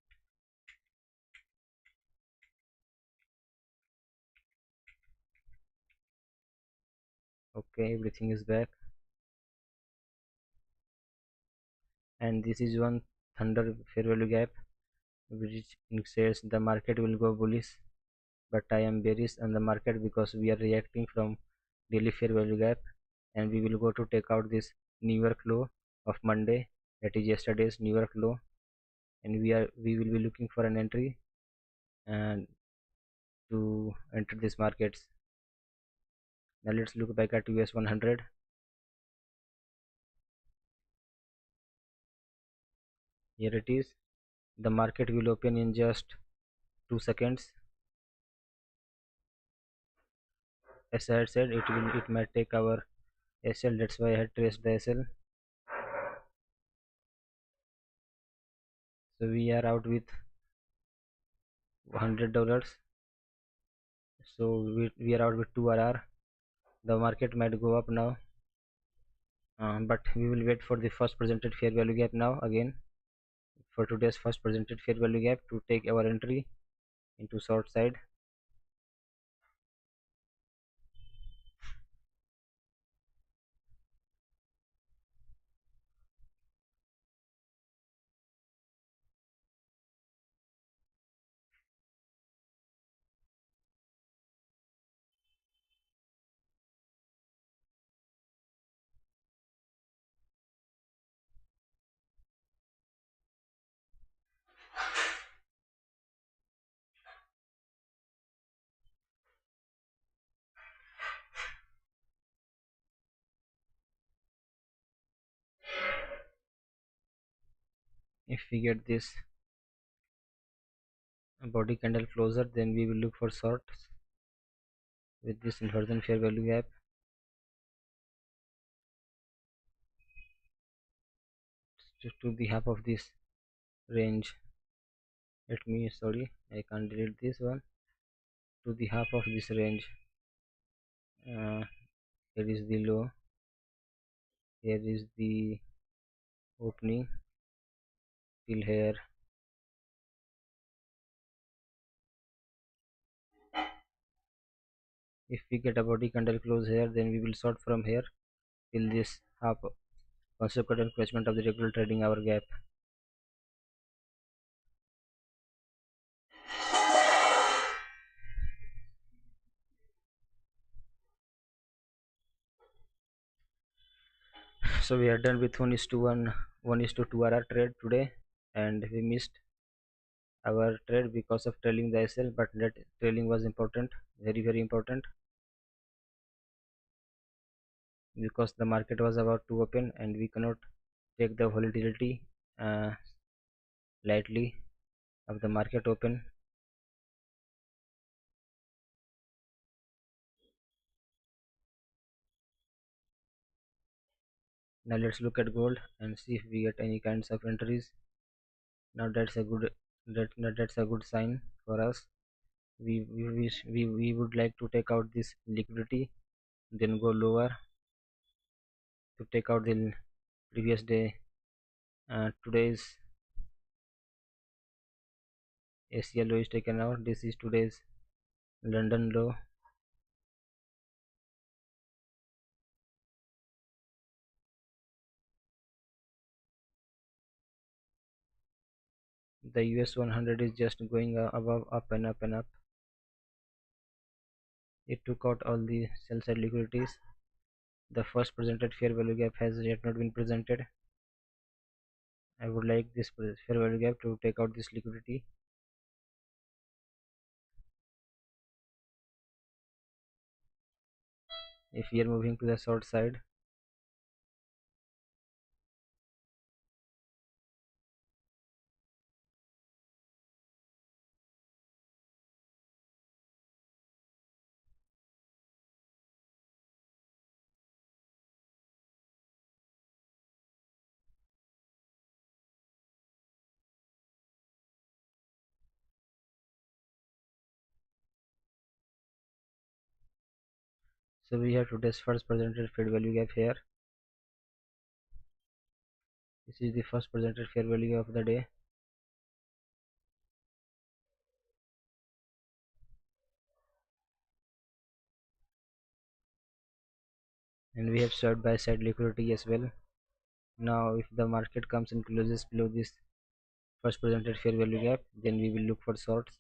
Okay, everything is back, and this is one thunder fair value gap, which says the market will go bullish, but I am bearish on the market because we are reacting from daily fair value gap, and we will go to take out this New York low of Monday, that is yesterday's New York low, and we will be looking for an entry and to enter these markets. Now let's look back at US 100. Here it is. The market will open in just 2 seconds. as I had said, it might take our SL. That's why I had traced the SL. So we are out with $100. So we are out with 2 RR. The market might go up now, but we will wait for the first presented fair value gap now again, for today's first presented fair value gap to take our entry into short side. If we get this body candle closer, then we will look for shorts with this inversion fair value gap to the half of this range. Sorry, I can't delete this one. To the half of this range. Here is the low, here is the opening till here. If we get a body candle close here, then we will short from here till this half consequent encroachment of the regular trading hour gap. So we are done with 1:1, 1:2 RR trade today, and we missed our trade because of trailing the SL, but that trailing was important, very important, because the market was about to open and we cannot take the volatility uh, lightly of the market open. Now let's look at gold and see if we get any kinds of entries. Now that's a good sign for us. We would like to take out this liquidity, then go lower to take out the previous day. Today's Asia low is taken out. This is today's London low. The US 100 is just going above, up and up and up. It took out all the sell side liquidities. The first presented fair value gap has yet not been presented. I would like this fair value gap to take out this liquidity. If we are moving to the short side, so we have today's first presented fair value gap here. This is the first presented fair value of the day. And we have side by side liquidity as well. Now if the market comes and closes below this first presented fair value gap, then we will look for shorts.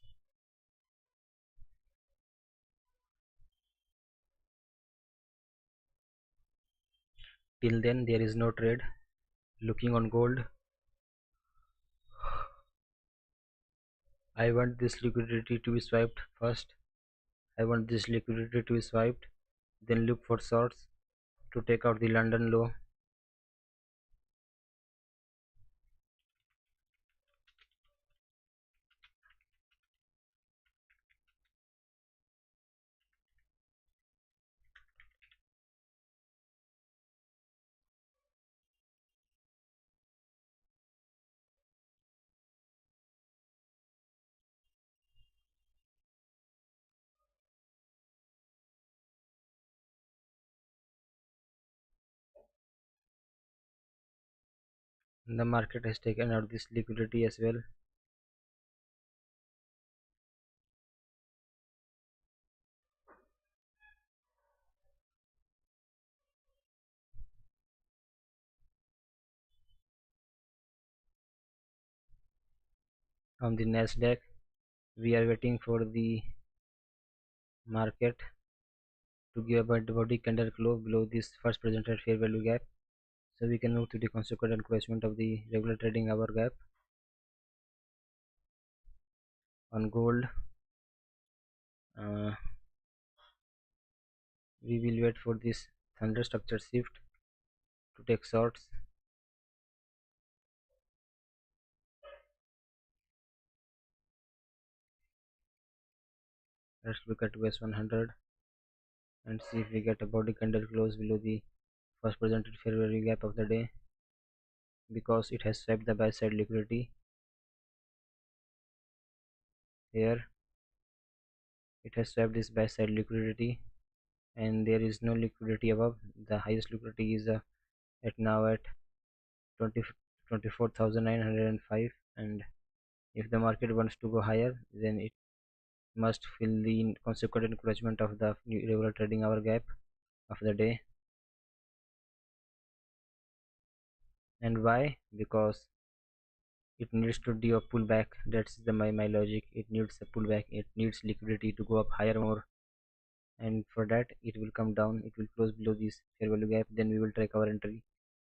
Till then there is no trade. Looking on gold, I want this liquidity to be swiped first. I want this liquidity to be swiped, then look for shorts to take out the London low. The market has taken out this liquidity as well. On the Nasdaq, we are waiting for the market to give a body candle close below this first presented fair value gap, so we can move to the consequent encroachment of the regular trading hour gap. On gold, uh, we will wait for this thunder structure shift to take shorts. Let's look at US 100 and see if we get a body candle close below the first presented fair value gap of the day, because it has swept the buy side liquidity here. It has swept this buy side liquidity, and there is no liquidity above. The highest liquidity is at now at 20 24,905, and if the market wants to go higher, then it must fill the consequent encroachment of the regular trading hour gap of the day. And why? Because it needs to do a pullback. That's my logic. It needs a pullback. It needs liquidity to go up higher more, and for that it will come down. It will close below this fair value gap. Then we will take our entry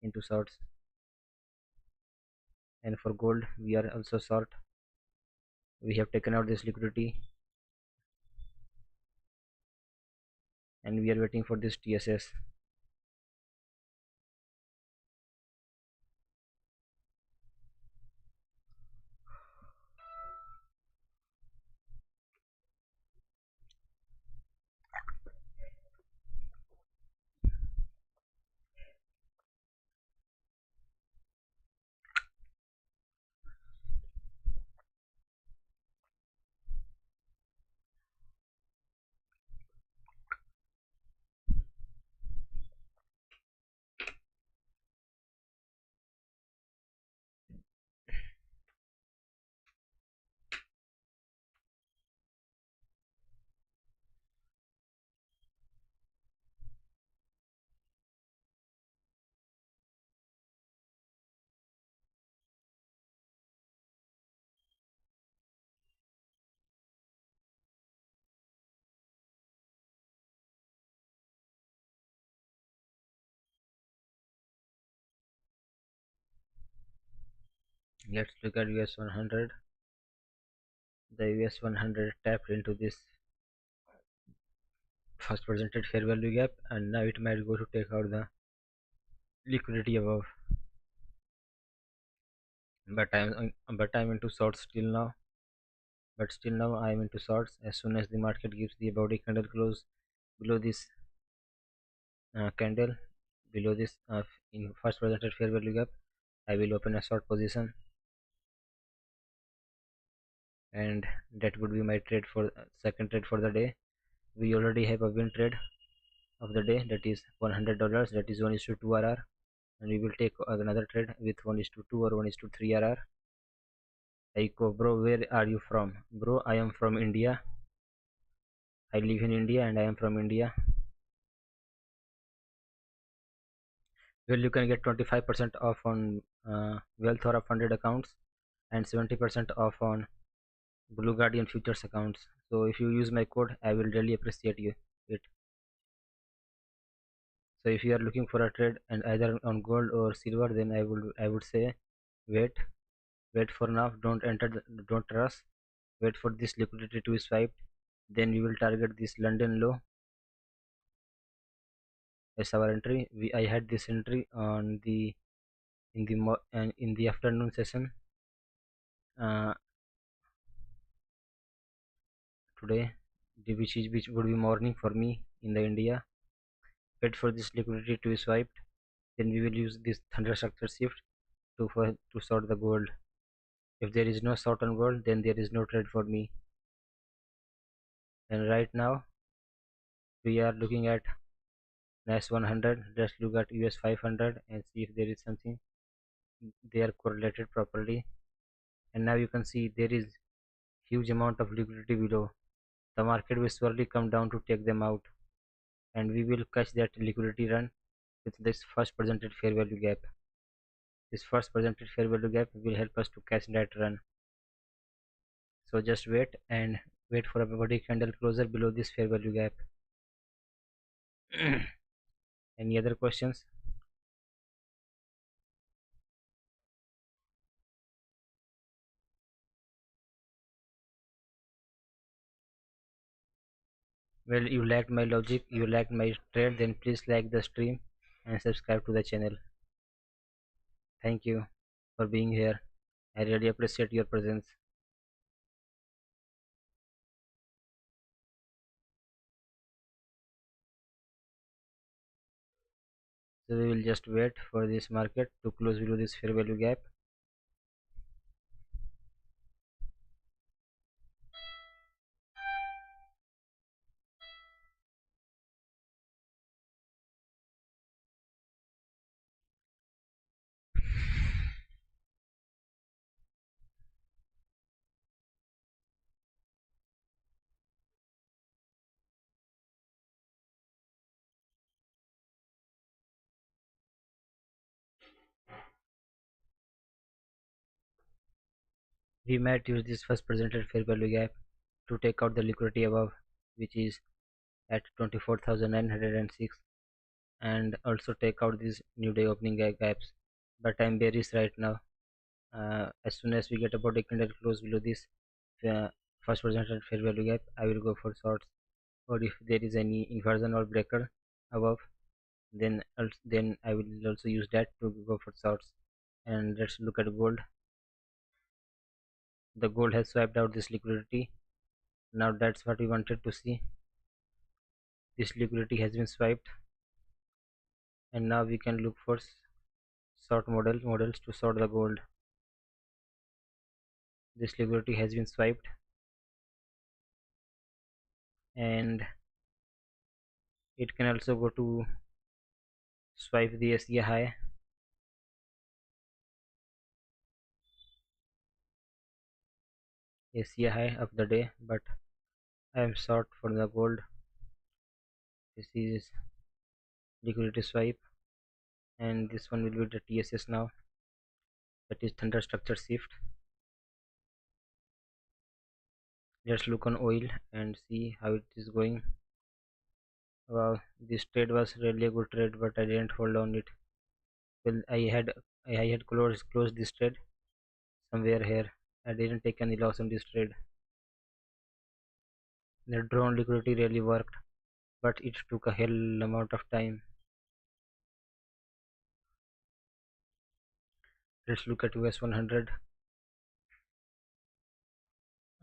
into shorts. And for gold, we are also short. We have taken out this liquidity, and we are waiting for this TSS. Let's look at US 100. The US 100 tapped into this first presented fair value gap, and now it might go to take out the liquidity above. But I'm into shorts still now. But still now I am into shorts. As soon as the market gives the body candle close below this candle, below this in first presented fair value gap, I will open a short position, and that would be my trade for second trade for the day. We already have a win trade of the day, that is $100, that is 1:2 RR, and we will take another trade with 1:2 or 1:3 RR. Aiko, bro, where are you from? Bro, I am from India. I live in India and I am from India. Well, you can get 25% off on Wealth or funded accounts, and 70% off on Blue Guardian futures accounts. So if you use my code, I will really appreciate it. So if you are looking for a trade and either on gold or silver, then I would say wait, wait for now. Don't rush. Wait for this liquidity to be swiped. Then we will target this London low as our entry. I had this entry on the in the afternoon session uh, today, which would be morning for me in the India. Wait for this liquidity to be swiped. Then we will use this thunder structure shift to sort the gold. If there is no short on gold, then there is no trade for me. And right now we are looking at NAS 100. Let's look at US 500 and see if there is something they are correlated properly. And now you can see there is huge amount of liquidity below. The market will surely come down to take them out, and we will catch that liquidity run with this first presented fair value gap. This first presented fair value gap will help us to catch that run. So just wait and wait for a body candle closer below this fair value gap. Any other questions? Well, you lacked my logic, you lacked my trade, then please like the stream and subscribe to the channel. Thank you for being here. I really appreciate your presence. So we will just wait for this market to close below this fair value gap. We might use this first presented fair value gap to take out the liquidity above, which is at 24,906, and also take out these new day opening gaps. But I'm bearish right now. As soon as we get a body candle close below this uh, first presented fair value gap, I will go for shorts. Or if there is any inversion or breaker above, then I will also use that to go for shorts. And let's look at gold. The gold has swiped out this liquidity. Now that's what we wanted to see. This liquidity has been swiped, and now we can look for short models to short the gold. This liquidity has been swiped, and it can also go to swipe the SEA high. SEA high of the day, but I am short for the gold. This is liquidity swipe, and this one will be the TSS now, that is thunder structure shift. Let's look on oil and see how it is going. Wow, this trade was really a good trade, but I didn't hold on it. Well, I had closed this trade somewhere here. I didn't take any loss on this trade. The drone liquidity really worked, but it took a hell amount of time. Let's look at US 100.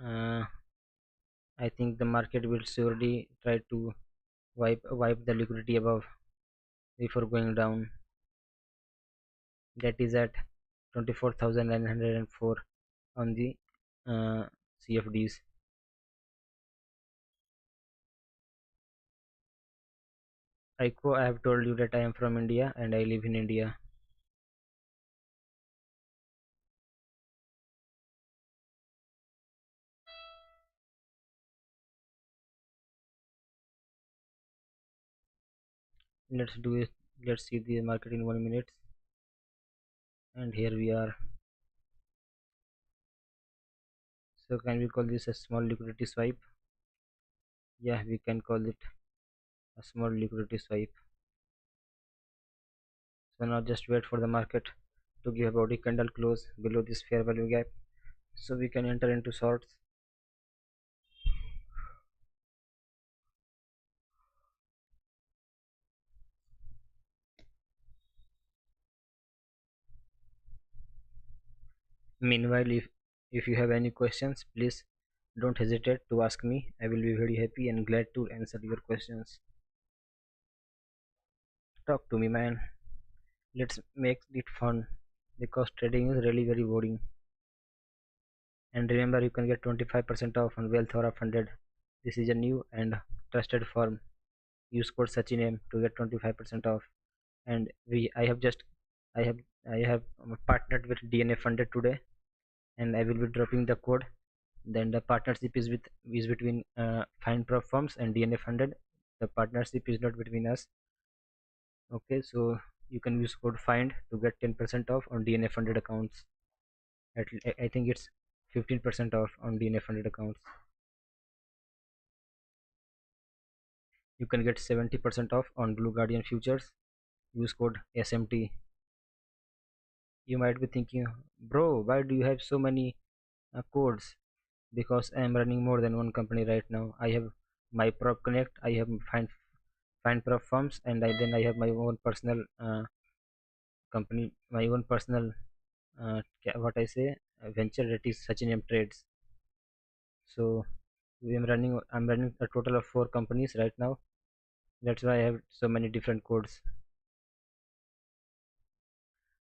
Uh, I think the market will surely try to wipe the liquidity above before going down. That is at 24,904 on the CFDs. I have told you that I am from India and I live in India. Let's do it. Let's see the market in 1 minute. And here we are. So can we call this a small liquidity swipe? Yeah, we can call it a small liquidity swipe. So now just wait for the market to give a body candle close below this fair value gap, so we can enter into shorts. Meanwhile, if you have any questions, please don't hesitate to ask me. I will be very happy and glad to answer your questions. Talk to me, man. Let's make it fun, because trading is really very boring. And remember, you can get 25% off on Wealth or 100. This is a new and trusted firm. Use code SachinM to get 25% off. And I have I have partnered with DNA Funded today, and I will be dropping the code. Then the partnership is between Find Prop Firms and DNA Funded. The partnership is not between us. Okay, so you can use code FIND to get 10% off on DNA Funded accounts. I think it's 15% off on DNA Funded accounts. You can get 70% off on Blue Guardian futures. Use code SMT. You might be thinking, bro, why do you have so many codes? Because I am running more than one company right now. I have my Prop Connect, I have Find Prop Firms, and then I have my own personal company, my own personal what I say venture, that is SachinM Trades. So I'm running a total of 4 companies right now. That's why I have so many different codes.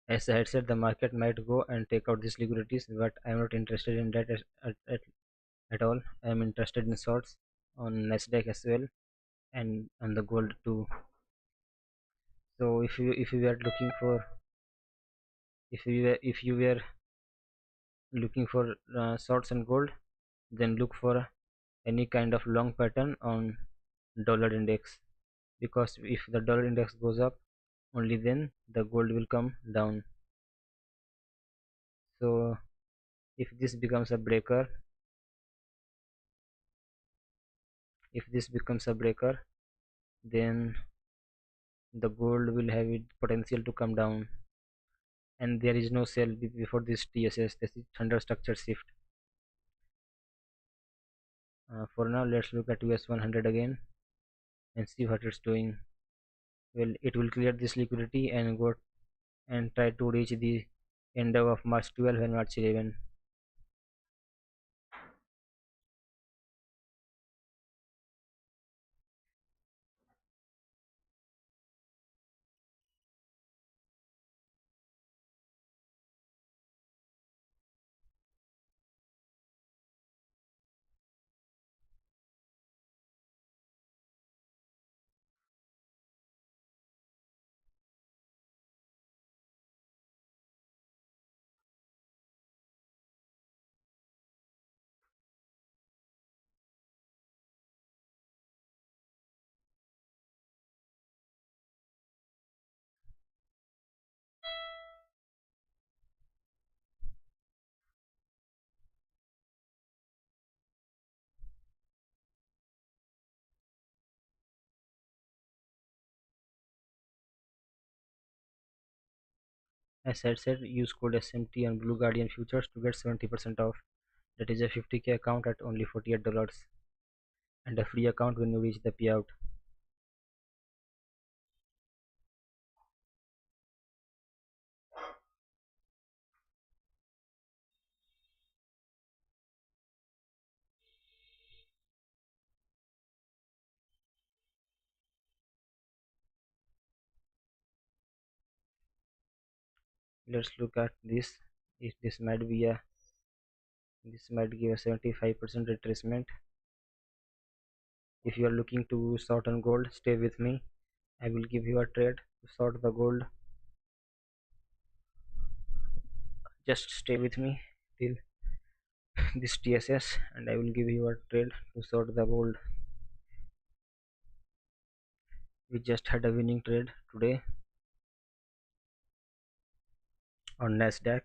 As I had said, the market might go and take out these liquidities, but I'm not interested in that at all. I'm interested in shorts on Nasdaq as well, and on the gold too. So if you were looking for if you were looking for shorts and gold, then look for any kind of long pattern on dollar index, because if the dollar index goes up, only then the gold will come down. So if this becomes a breaker, if this becomes a breaker, then the gold will have its potential to come down, and there is no sell before this TSS. This is thunder structure shift. For now, let's look at US 100 again and see what it's doing. Well, it will clear this liquidity and go and try to reach the end of March 12 and March 11. As I said, use code SMT on Blue Guardian futures to get 70% off. That is a 50K account at only $48, and a free account when you reach the payout. Let's look at this. If this might give a 75% retracement. If you are looking to short on gold, stay with me. I will give you a trade to short the gold. Just stay with me till this TSS, and I will give you a trade to short the gold. We just had a winning trade today on Nasdaq.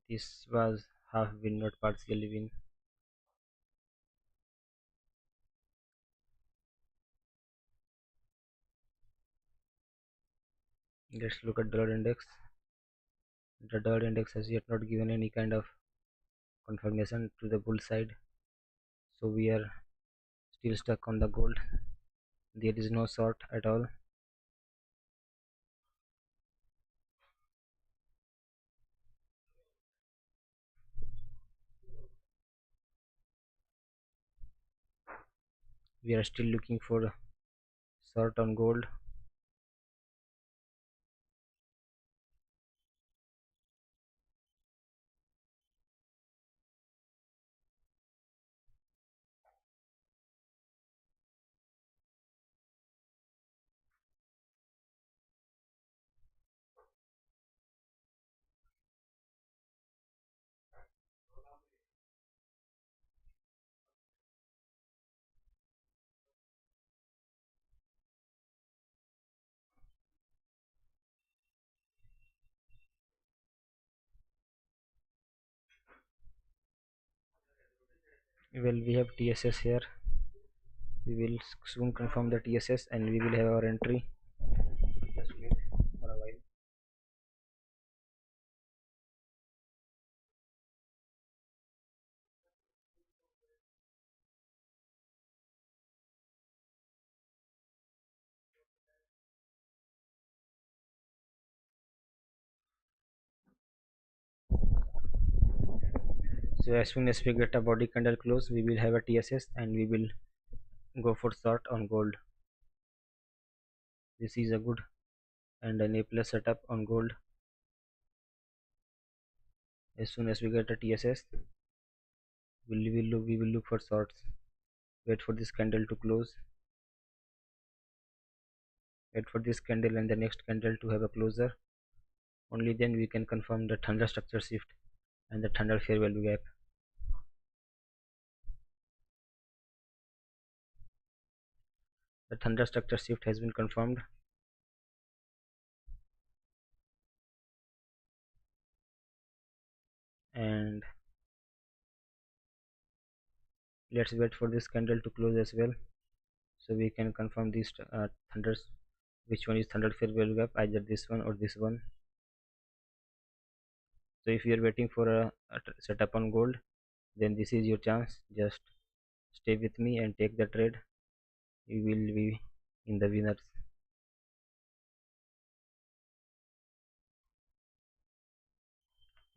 This was half win, not partially win. Let's look at dollar index. The dollar index has yet not given any kind of confirmation to the bull side, so we are still stuck on the gold. There is no short at all. We are still looking for short on gold. Well, we have TSS here. We will soon confirm the TSS and we will have our entry. Just wait for a while. So as soon as we get a body candle close, we will have a TSS and we will go for short on gold. This is a good and an A plus setup on gold. As soon as we get a TSS, we will look for shorts. Wait for this candle to close. Wait for this candle and the next candle to have a closure. Only then we can confirm the thunder structure shift and the thunder fair value gap. The thunder structure shift has been confirmed. And let's wait for this candle to close as well, so we can confirm these thunders, which one is thunder fair value gap, either this one or this one. So if you are waiting for a setup on gold, then this is your chance. Just stay with me and take the trade. You will be in the winners.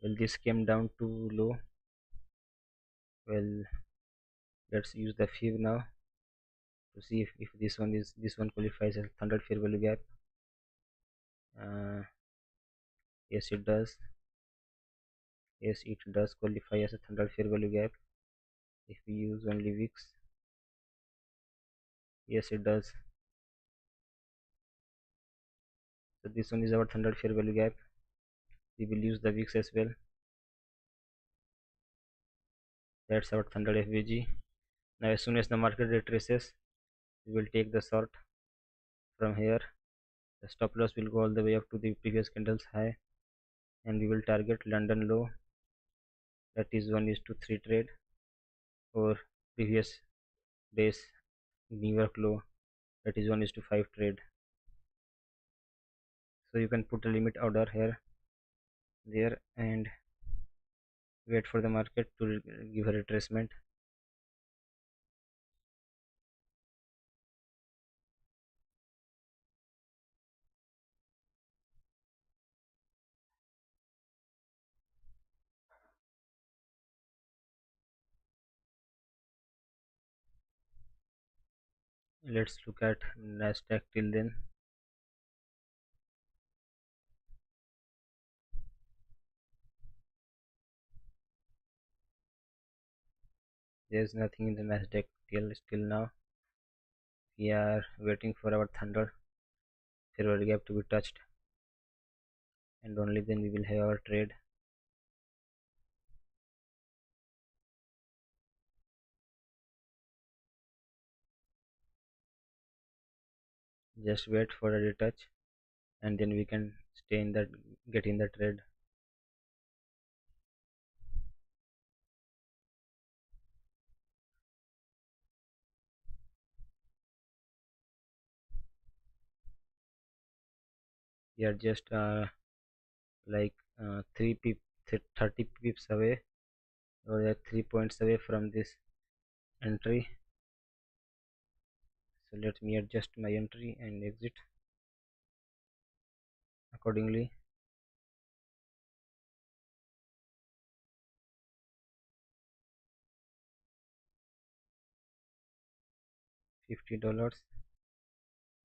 Well, this came down too low. Well, let's use the fib now to see if this one qualifies as thunder fair value gap. Yes, it does. Yes, it does qualify as a thunder fair value gap if we use only wicks. Yes, it does. So this one is our thunder fair value gap. We will use the wicks as well. That's our thunder FVG. Now as soon as the market retraces, we will take the short from here. The stop loss will go all the way up to the previous candle's high, and we will target London low, that is 1:3 trade, or previous day's New York low, that is 1:5 trade. So you can put a limit order here, there, and wait for the market to give a retracement. Let's look at Nasdaq till then. There's nothing in the Nasdaq till now. We are waiting for our thunder fair value gap to be touched, and only then we will have our trade. Just wait for a retouch, and then we can stay in that, get in the trade. We are just like 30 pips away, or 3 points away from this entry. So let me adjust my entry and exit accordingly. $50.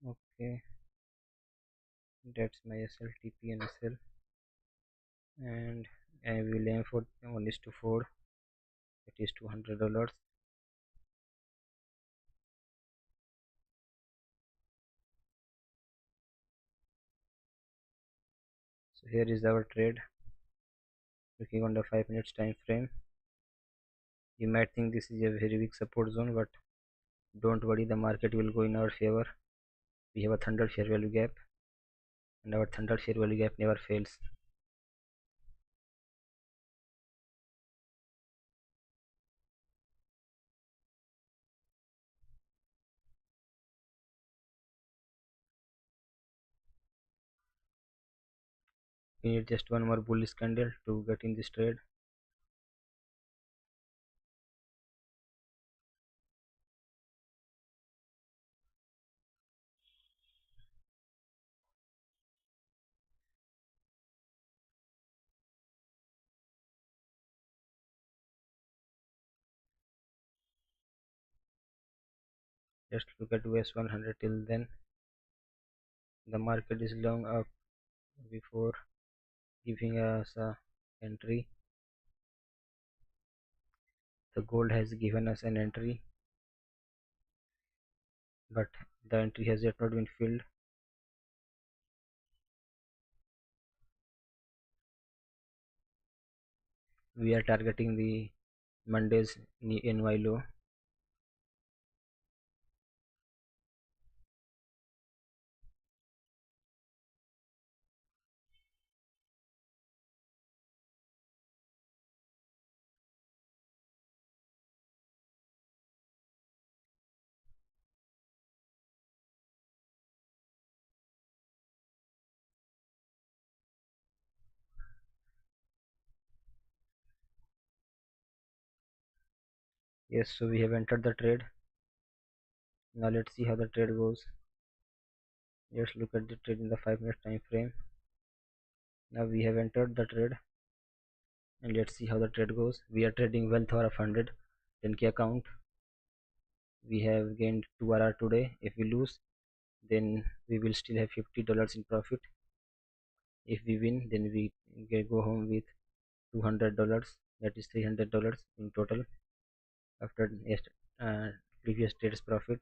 Okay, that's my SLTP and SL, and I will aim for 1:4, that is $200. So here is our trade. Looking on the 5 minutes time frame, you might think this is a very weak support zone, but don't worry, the market will go in our favor. We have a thunder fair value gap, and our thunder fair value gap never fails. We need just one more bullish candle to get in this trade. Just look at US 100. Till then the market is long up before giving us a entry. The gold has given us an entry, but the entry has yet not been filled. We are targeting the Monday's NY low. Yes, so we have entered the trade. Now let's see how the trade goes. Let's look at the trade in the 5-minute time frame. Now we have entered the trade and let's see how the trade goes. We are trading wealth of 100 10k account. We have gained 2 RR today. If we lose, then we will still have $50 in profit. If we win, then we go home with $200, that is $300 in total after uh, previous trade's profit.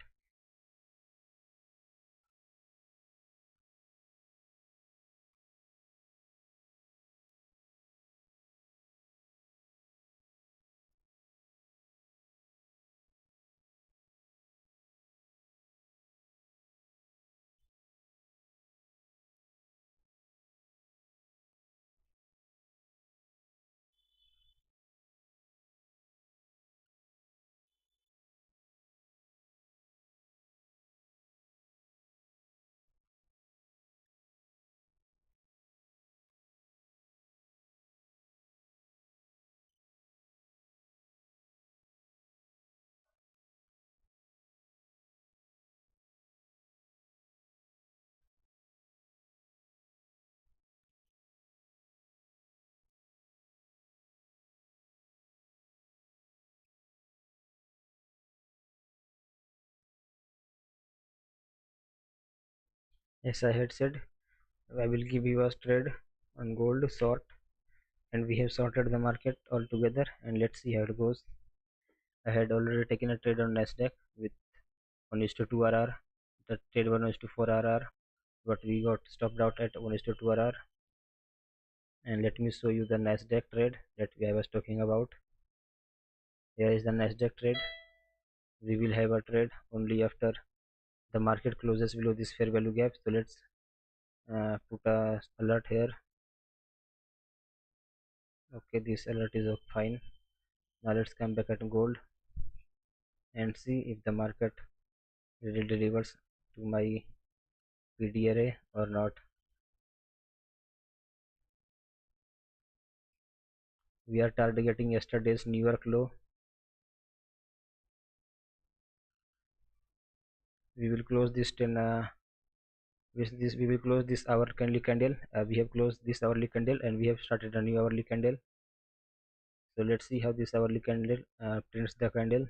As I had said, I will give you a trade on gold short, and we have sorted the market altogether, and let's see how it goes. I had already taken a trade on Nasdaq with 1:2 RR. The trade 1:4 RR, but we got stopped out at 1:2 RR. And let me show you the Nasdaq trade that I was talking about. Here is the Nasdaq trade. We will have a trade only after the market closes below this fair value gap. So let's put a alert here. Okay, this alert is fine. Now let's come back at gold and see if the market really delivers to my PD array or not. We are targeting yesterday's New York low. We will close this 10 with this we will close this hourly candle. We have closed this hourly candle and we have started a new hourly candle. So let's see how this hourly candle prints the candle.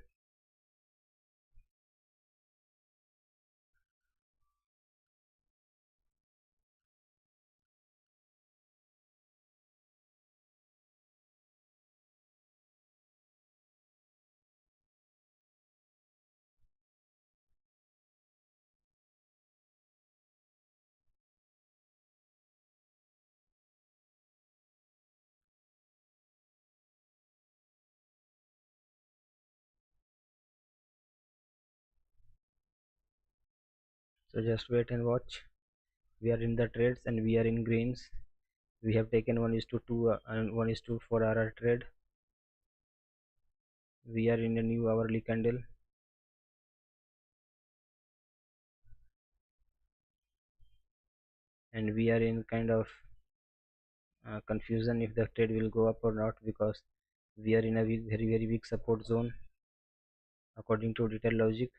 So just wait and watch. We are in the trades and we are in greens. We have taken 1:2 and 1:4 RR trade. We are in a new hourly candle and we are in kind of confusion if the trade will go up or not, because we are in a very very weak support zone according to detailed logic,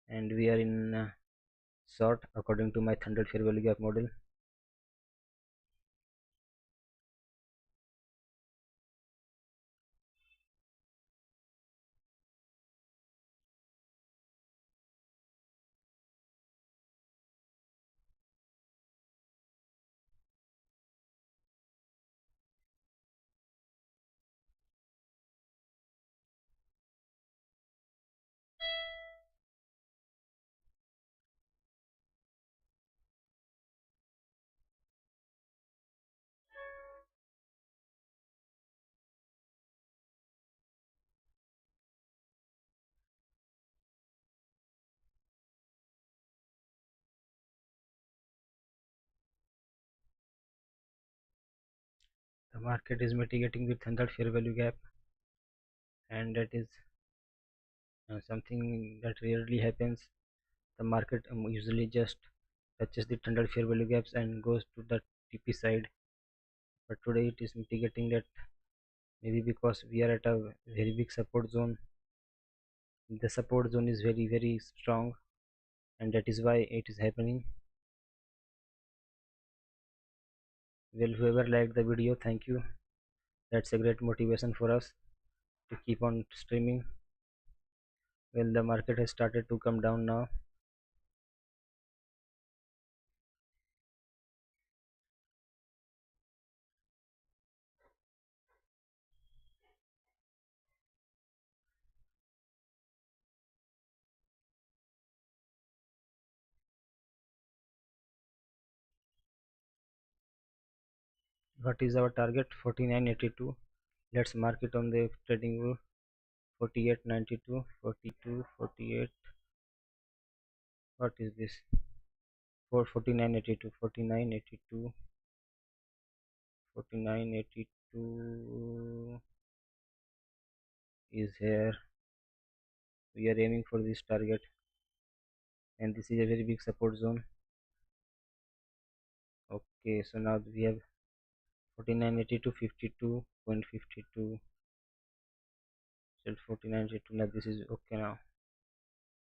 and we are in short according to my 100 fair value gap model. The market is mitigating with 100 fair value gap, and that is something that rarely happens. The market usually just touches the 100 fair value gaps and goes to the TP side, but today it is mitigating that, maybe because we are at a very big support zone. The support zone is very very strong, and that is why it is happening. Well, whoever liked the video, thank you. That's a great motivation for us to keep on streaming. Well, the market has started to come down now. What is our target? 49.82. Let's mark it on the trading view. 48.92, 48. What is this? 49.82, 49.82, 49.82 is here. We are aiming for this target, and this is a very big support zone. Okay, so now we have 49.82, 52.52, still 49.82. Now this is okay.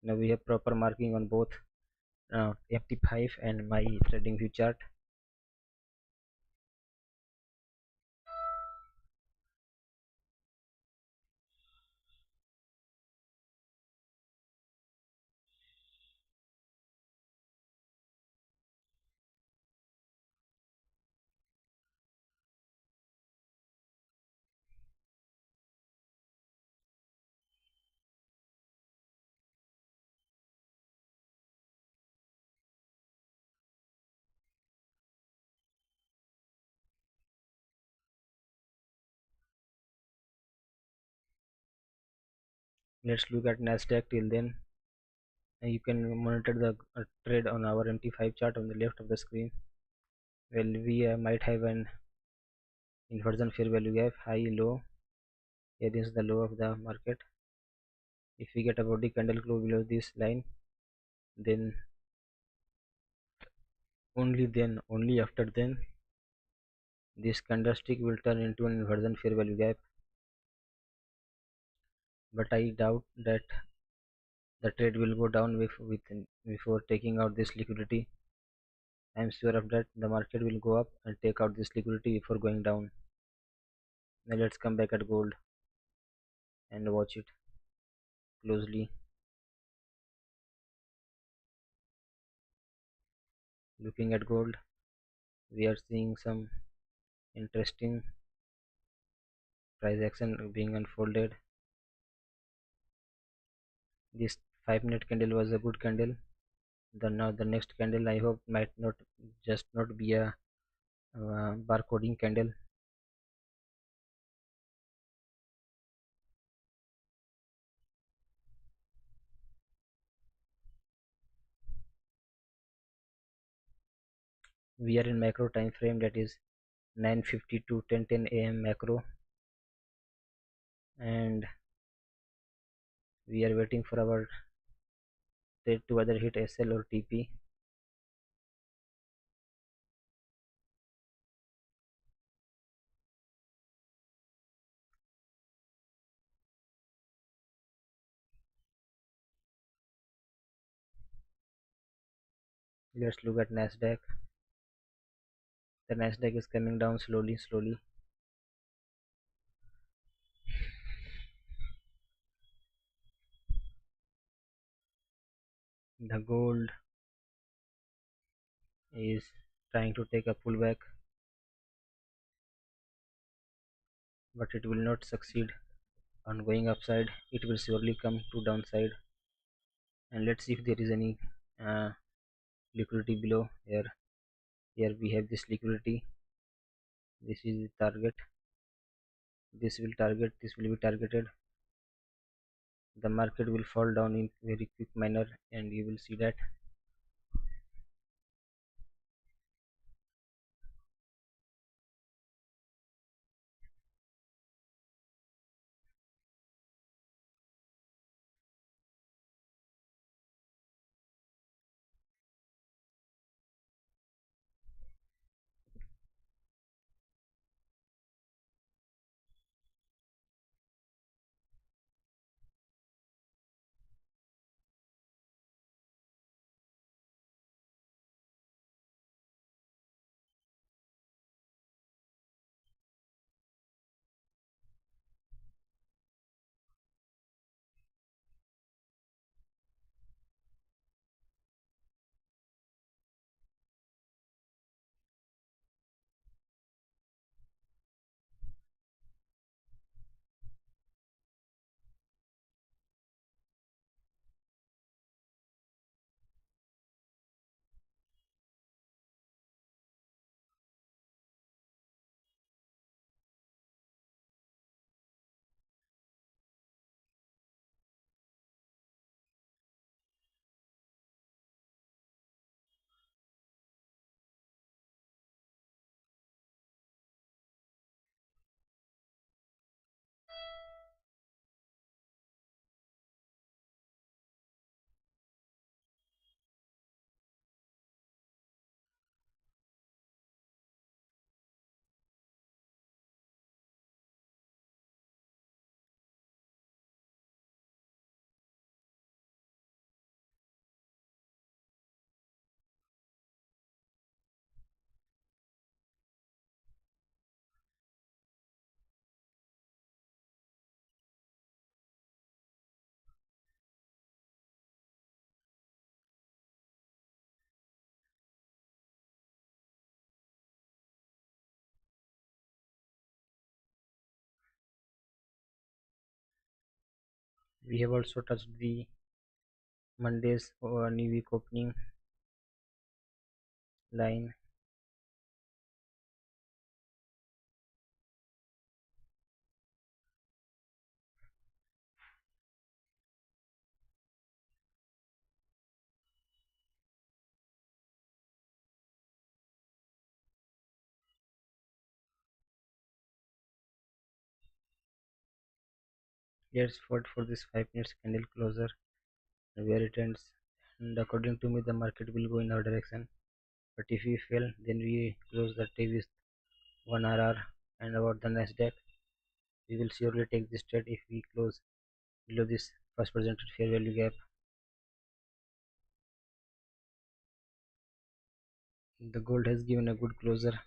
Now we have proper marking on both FT5 and my trading view chart. Let's look at Nasdaq. Till then, you can monitor the trade on our MT5 chart on the left of the screen. Well, we might have an inversion fair value gap, high low. Here is the low of the market. If we get a body candle close below this line, then only after then, this candlestick will turn into an inversion fair value gap. But I doubt that the trade will go down before taking out this liquidity. I am sure of that. The market will go up and take out this liquidity before going down. Now let's come back at gold and watch it closely. Looking at gold, we are seeing some interesting price action being unfolded. This 5-minute candle was a good candle. Now the next candle, I hope, might not be a barcoding candle. We are in macro time frame, that is 9:50 to 10:10 a.m. macro, and we are waiting for our trade to either hit SL or TP. Let's look at Nasdaq. The Nasdaq is coming down slowly. The gold is trying to take a pullback, but it will not succeed on going upside. It will surely come to downside. And let's see if there is any uh, liquidity below here. Here we have this liquidity. This is the target. This will be targeted. The market will fall down in very quick manner, and you will see that. We have also touched the Monday's new week opening line. Let's vote for this 5 minutes candle closer where it ends. And according to me, the market will go in our direction. But if we fail, then we close the day with 1 RR. And about the Nasdaq, we will surely take this trade if we close below this first presented fair value gap. The gold has given a good closer.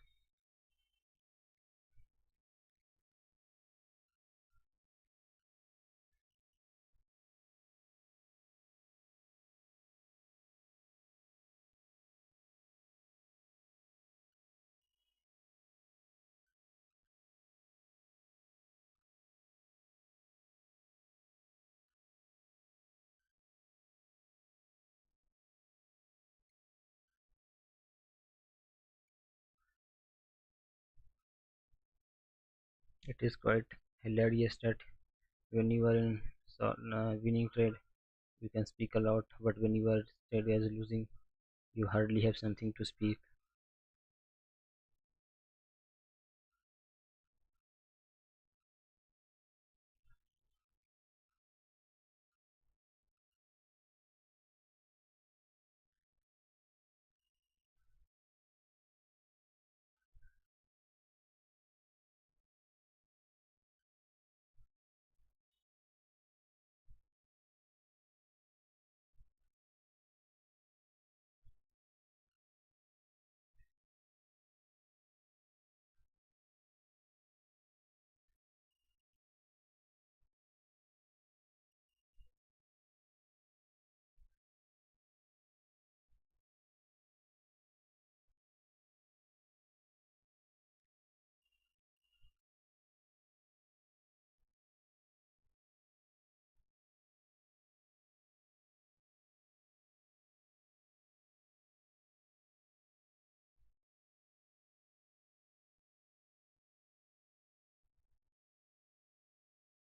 It is quite hilarious that when you are in winning trade, you can speak a lot, but when you are trade as losing, you hardly have something to speak.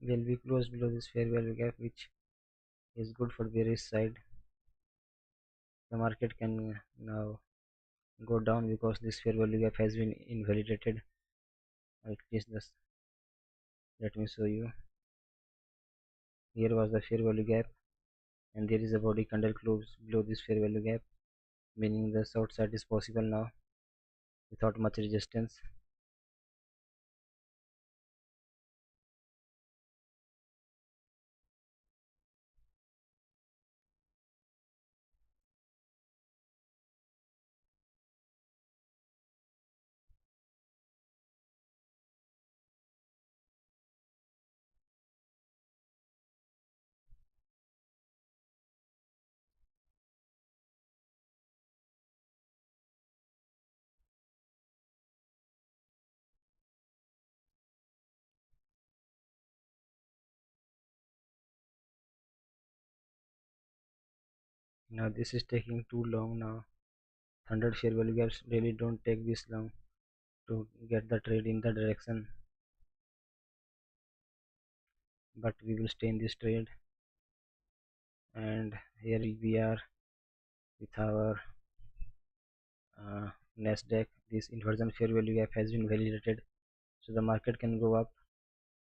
will be close below this fair value gap, which is good for bearish side. The market can now go down because this fair value gap has been invalidated. At least this, let me show you. Here was the fair value gap, and there is a body candle close below this fair value gap, meaning the short side is possible now without much resistance. Now this is taking too long now. 100 fair value gaps really don't take this long to get the trade in the direction, but we will stay in this trade. And here we are with our Nasdaq. This inversion fair value gap has been validated, so the market can go up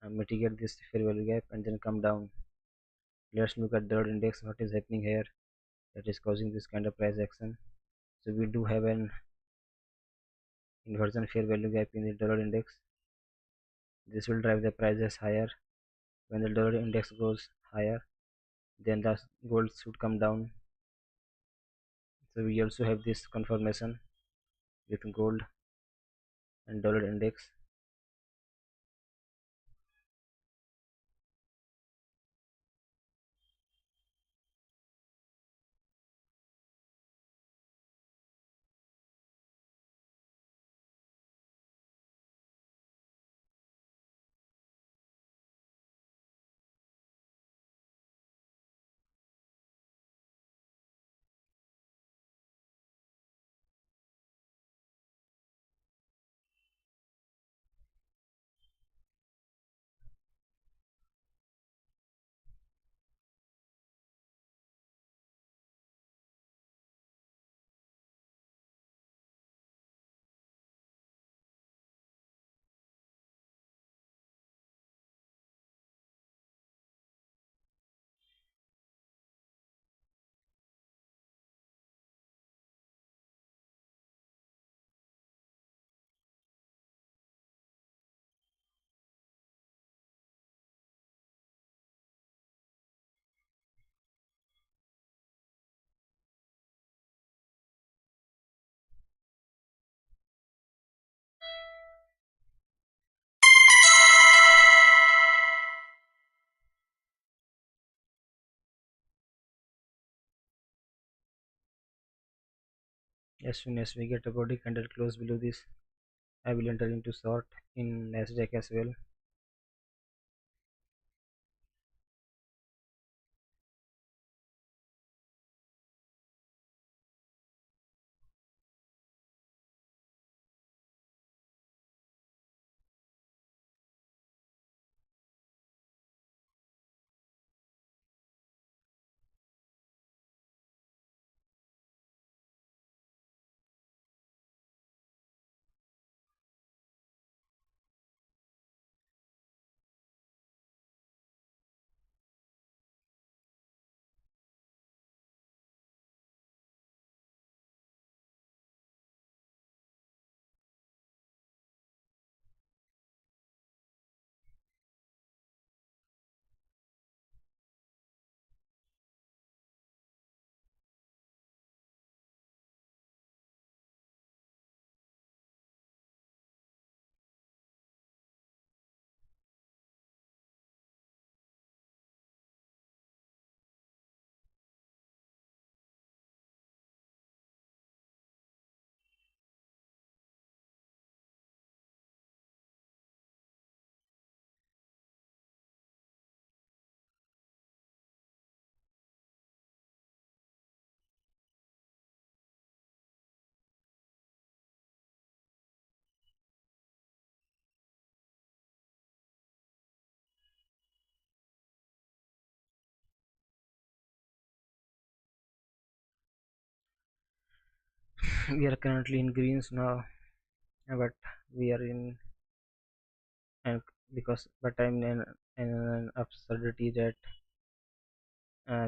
and mitigate this fair value gap and then come down. Let's look at dollar index. What is happening here that is causing this kind of price action? So we do have an inversion fair value gap in the dollar index. This will drive the prices higher. When the dollar index goes higher, then the gold should come down. So we also have this confirmation with gold and dollar index. As soon as we get a body candle close below this, I will enter into short in Nasdaq as well. We are currently in greens now, but we are in, and because but I'm in an absurdity that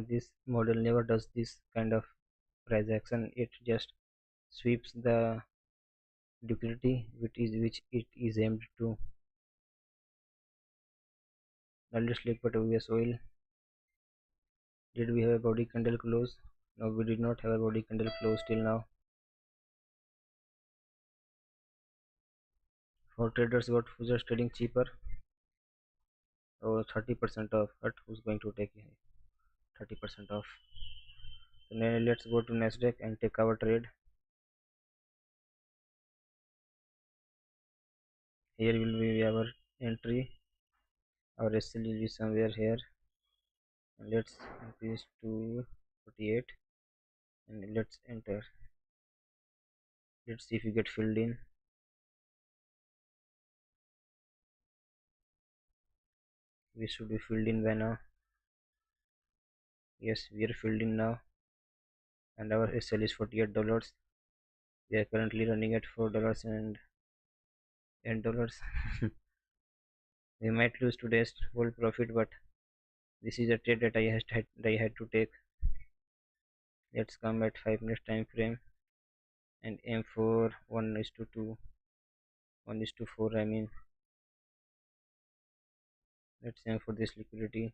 this model never does this kind of price action. It just sweeps the liquidity which it is aimed to. Now let's look at US oil. Did we have a body candle close? No, we did not have a body candle close till now. For traders got futures trading cheaper, or 30% off. But who's going to take 30% off? So now let's go to Nasdaq and take our trade. Here will be our entry. Our SL will be somewhere here. And let's increase to 48 and let's enter. Let's see if we get filled in. We should be filled in by now. Yes, we are filled in now, and our SL is $48. We are currently running at $4 and $10. We might lose today's whole profit, but this is a trade that I had to take. Let's come at 5 minutes time frame and aim for 1:2, 1:4. I mean, let's aim for this liquidity.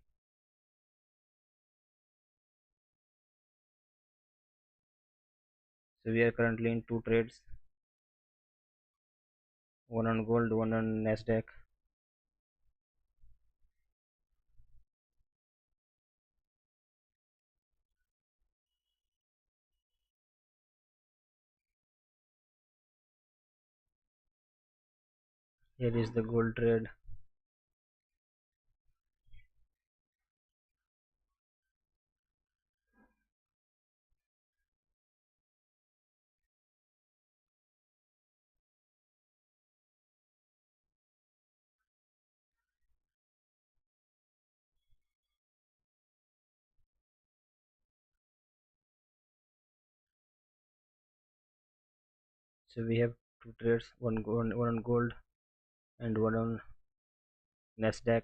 So we are currently in two trades, one on gold, one on Nasdaq. Here is the gold trade. So we have two trades, one on gold and one on Nasdaq.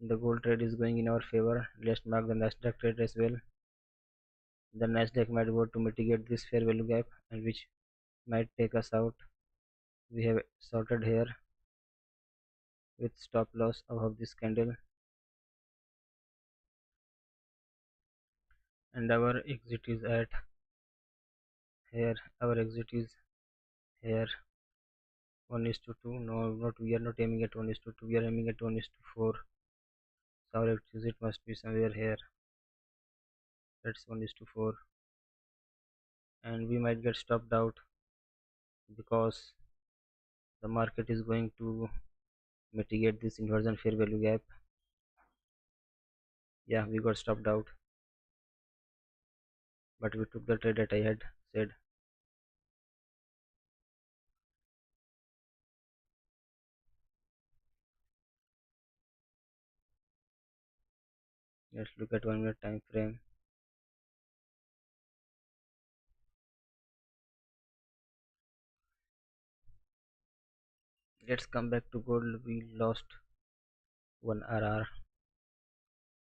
The gold trade is going in our favor. Let's mark the Nasdaq trade as well. The Nasdaq might go to mitigate this fair value gap, and which might take us out. We have sorted here with stop loss above this candle, and our exit is at here. Our exit is here. 1:2. No, not we are not aiming at 1:2. We are aiming at 1:4. So our exit must be somewhere here. That's 1:4, and we might get stopped out because the market is going to mitigate this inversion fair value gap. Yeah, we got stopped out, but we took the trade that I had said. Let's look at 1 minute time frame. Let's come back to gold. We lost 1 RR.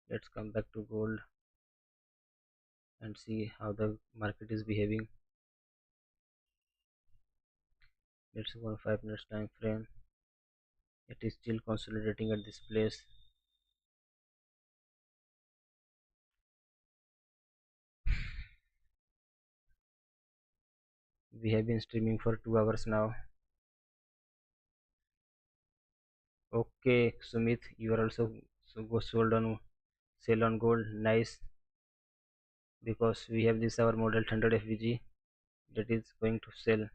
Let's come back to gold and see how the market is behaving. Let's go on 5 minutes time frame. It is still consolidating at this place. We have been streaming for 2 hours now. Okay, Sumit, you are also so go sold on sell on gold. Nice, because we have this our model 100 FVG that is going to sell.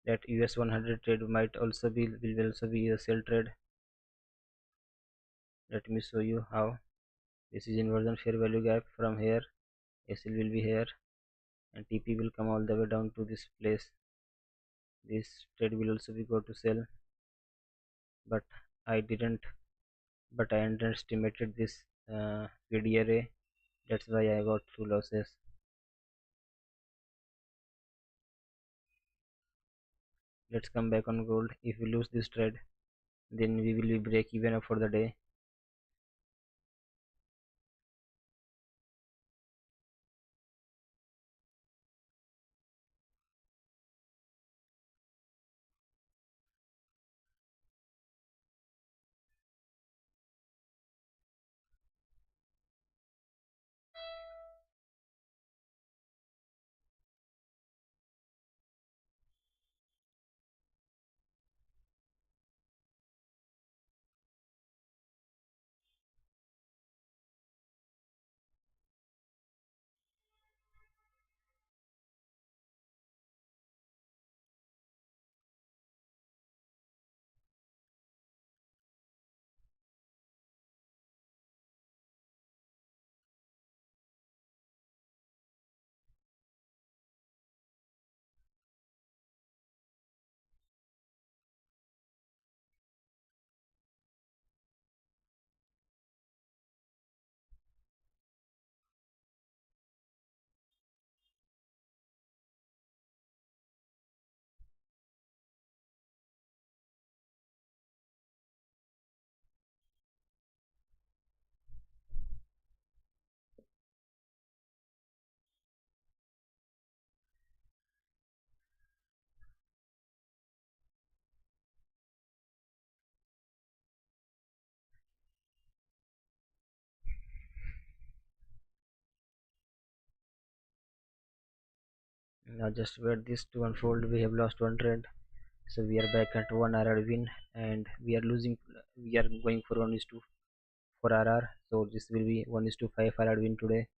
That US 100 trade might also be will also be a sell trade. Let me show you how. This is inversion fair value gap. From here SL will be here and TP will come all the way down to this place. This trade will also be go to sell, but I didn't but I underestimated this PD array That's why I got two losses. Let's come back on gold. If we lose this trade, then we will be break even for the day. Now just wait this to unfold. We have lost one trade, so we are back at one RR win, and we are losing. We are going for 1 is to 4 RR, so this will be 1 is to 5 RR win today.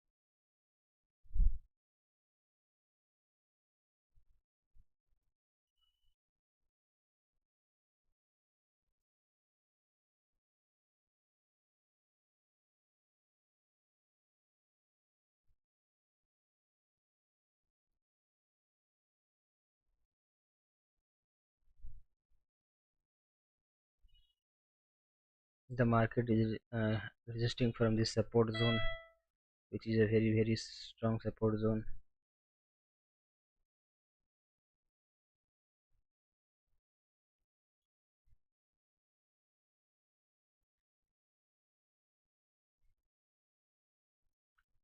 The market is resisting from this support zone, which is a very strong support zone.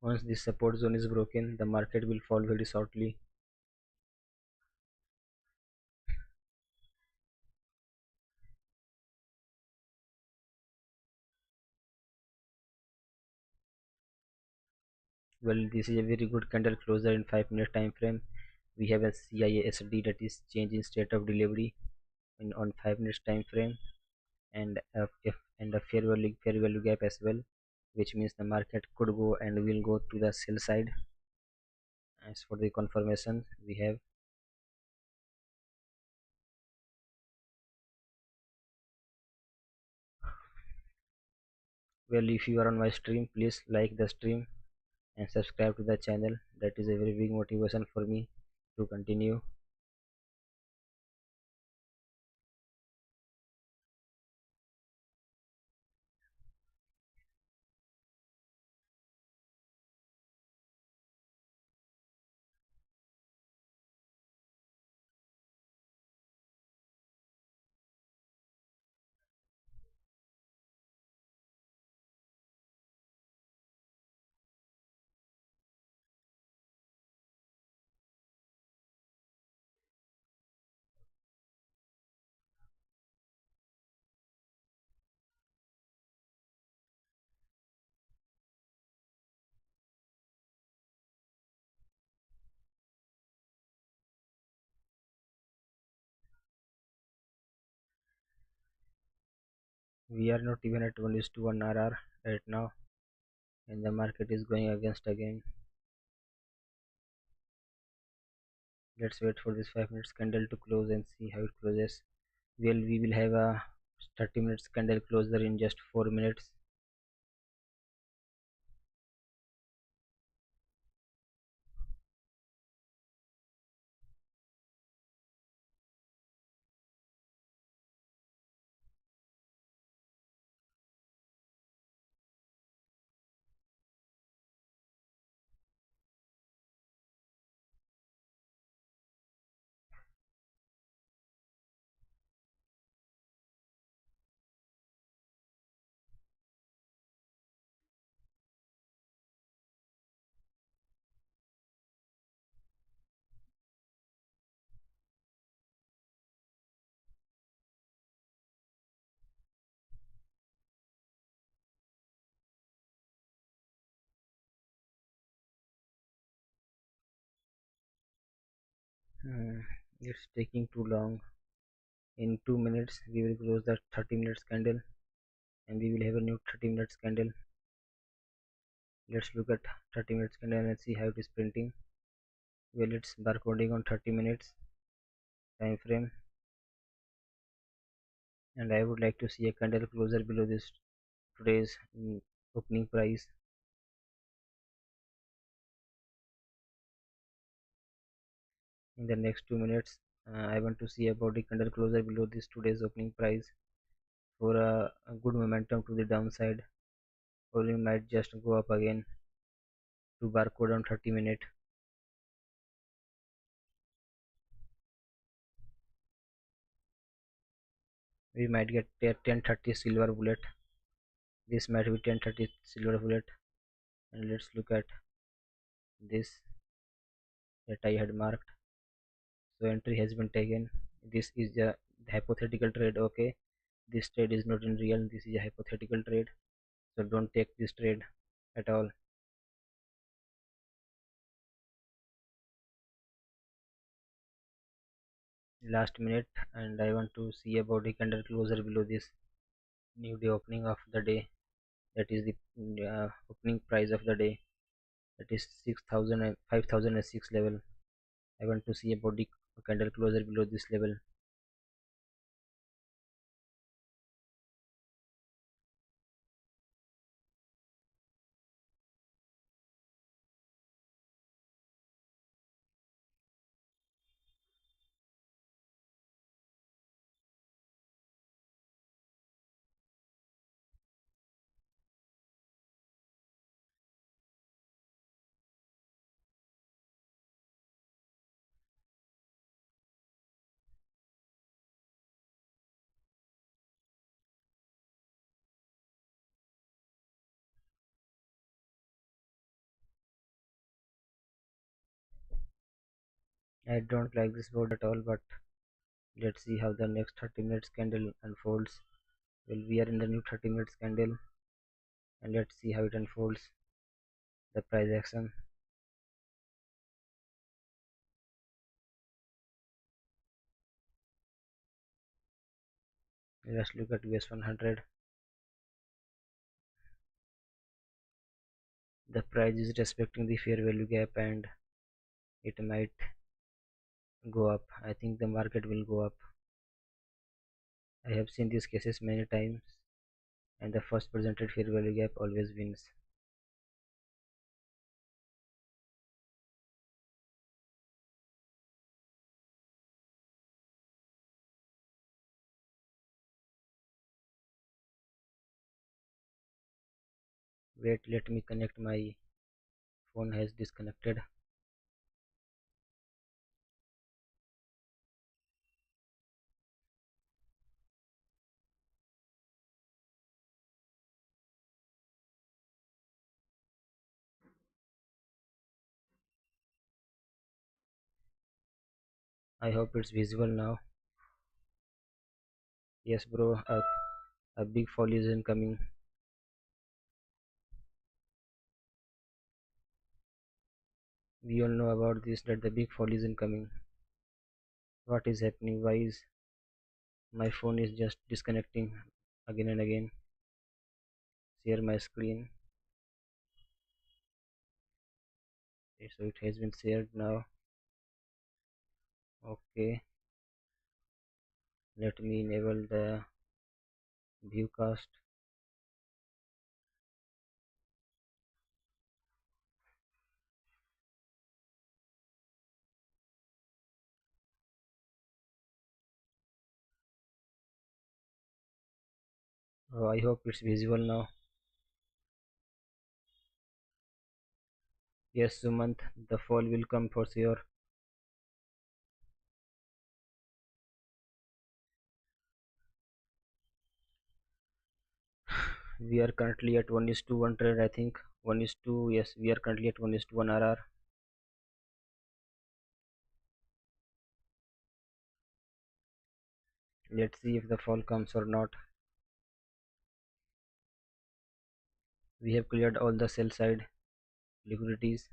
Once this support zone is broken, the market will fall very shortly. Well, this is a very good candle closer in 5 minute time frame. We have a CISD, that is change in state of delivery, on 5 minutes time frame, and a fair value gap as well, which means the market could go and will go to the sell side. As for the confirmation, we have, well, if you are on my stream, please like the stream and subscribe to the channel. That is a very big motivation for me to continue. We are not even at 1 is to 1 RR right now, and the market is going against again. Let's wait for this 5 minutes candle to close and see how it closes. Well, we will have a 30 minutes candle closer in just 4 minutes. Hmm, it's taking too long. In 2 minutes we will close the 30 minutes candle and we will have a new 30 minutes candle. Let's look at 30 minutes candle and see how it is printing. Well, it's barcoding on 30 minutes time frame, and I would like to see a candle closer below this today's opening price. In the next 2 minutes, I want to see a body candle closer below this today's opening price for a good momentum to the downside, or we might just go up again to barcode on 30 minute. We might get 1030 silver bullet. This might be 1030 silver bullet, and let's look at this that I had marked. So entry has been taken. This is a hypothetical trade. Okay, this trade is not in real. This is a hypothetical trade, so don't take this trade at all. Last minute, and I want to see a body candle closer below this new day opening of the day. That is the opening price of the day. That is 6,000 and 5,006 level. I want to see a body candle closer below this level. I don't like this board at all, but let's see how the next 30 minutes candle unfolds. Well, we are in the new 30 minutes candle, and let's see how it unfolds. The price action. Let's look at US 100. The price is respecting the fair value gap, and it might go up. I think the market will go up. I have seen these cases many times, and the first presented fair value gap always wins. Wait, let me connect. My phone has disconnected. I hope it's visible now. Yes, bro, a big fall is incoming. We all know about this, that the big fall is incoming. What is happening? Why is my phone is just disconnecting again and again? Share my screen. Okay, so it has been shared now. Okay, let me enable the viewcast. Oh, I hope it's visible now. Yes, Sumant, the fall will come for sure. We are currently at 1 is to 1 trade, I think. 1 is to, yes, we are currently at 1 is to 1 RR. Let's see if the fall comes or not. We have cleared all the sell side liquidities.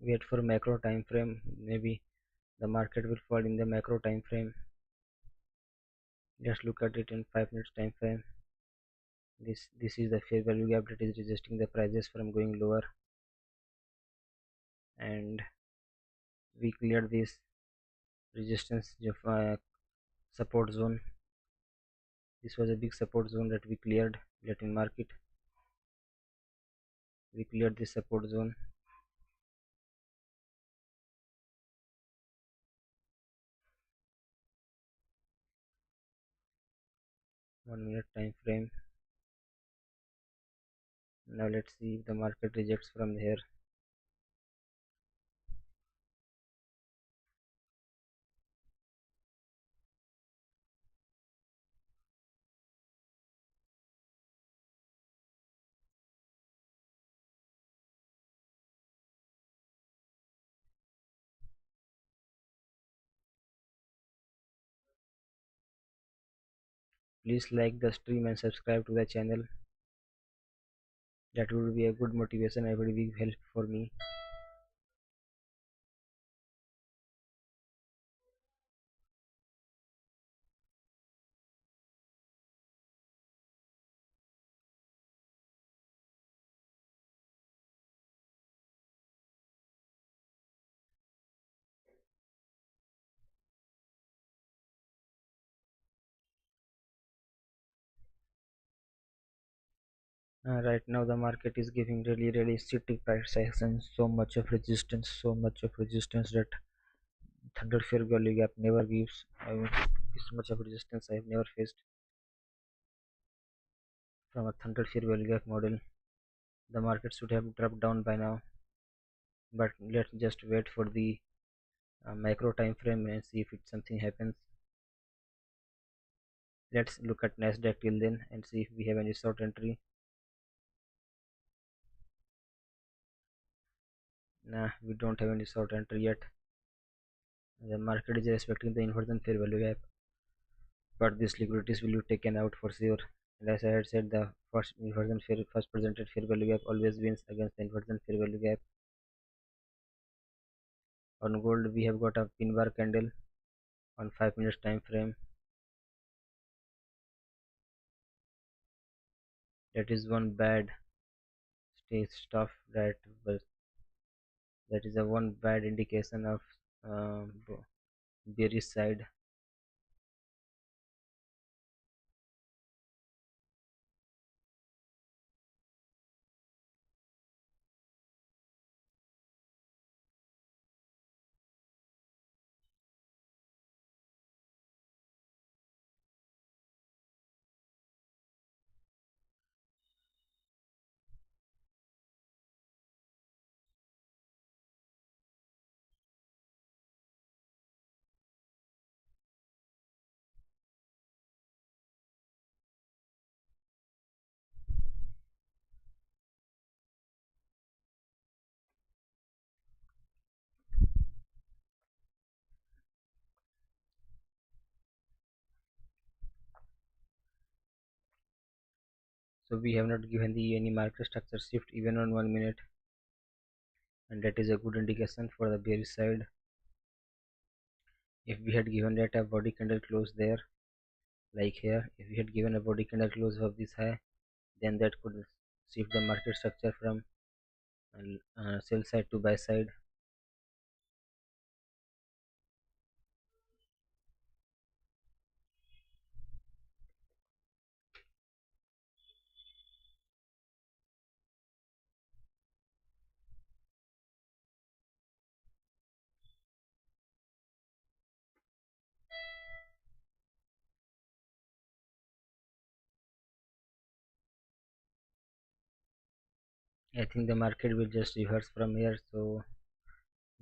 Wait for macro time frame. Maybe the market will fall in the macro time frame. Let's look at it in 5 minutes time frame. This is the fair value gap that is resisting the prices from going lower, and we cleared this resistance support zone. This was a big support zone that we cleared. Latin market, we cleared this support zone. One minute time frame. Now let's see if the market rejects from here. Please like the stream and subscribe to the channel. That would be a good motivation and very big help for me. Right now the market is giving really steep price action, so much of resistance that thunder fair value gap never gives. I mean, this much of resistance I have never faced from a thunder fair value gap model. The market should have dropped down by now, but let's just wait for the macro time frame and see if something happens. Let's look at Nasdaq till then and see if we have any short entry. Nah, we don't have any short entry yet. The market is respecting the inversion fair value gap, but these liquidities will be taken out for sure. And as I had said, the first presented fair value gap always wins against the inversion fair value gap. On gold, we have got a pin bar candle on 5 minutes time frame. That is one bad stage stuff that is a one bad indication of bearish side. So we have not given the any market structure shift even on 1 minute, and that is a good indication for the bearish side. If we had given that a body candle close there, like here, if we had given a body candle close of this high, then that could shift the market structure from sell side to buy side. I think the market will just reverse from here, so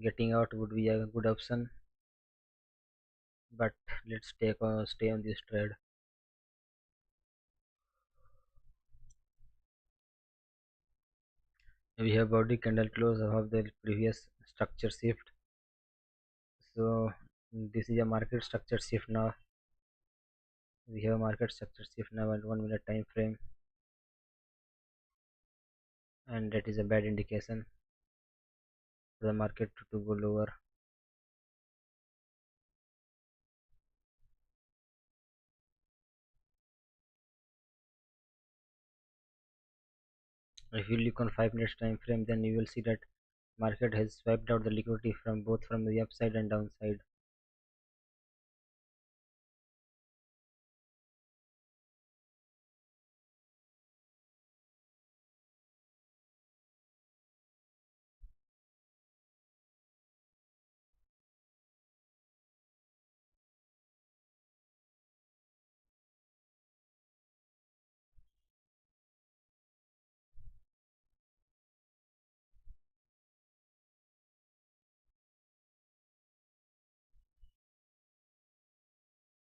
getting out would be a good option, but let's stay on this trade. We have body candle close above the previous structure shift, so this is a market structure shift now. We have a market structure shift now at 1 minute time frame, and that is a bad indication. for the market to go lower. If you look on 5 minutes time frame, then you will see that market has swiped out the liquidity from both from the upside and downside.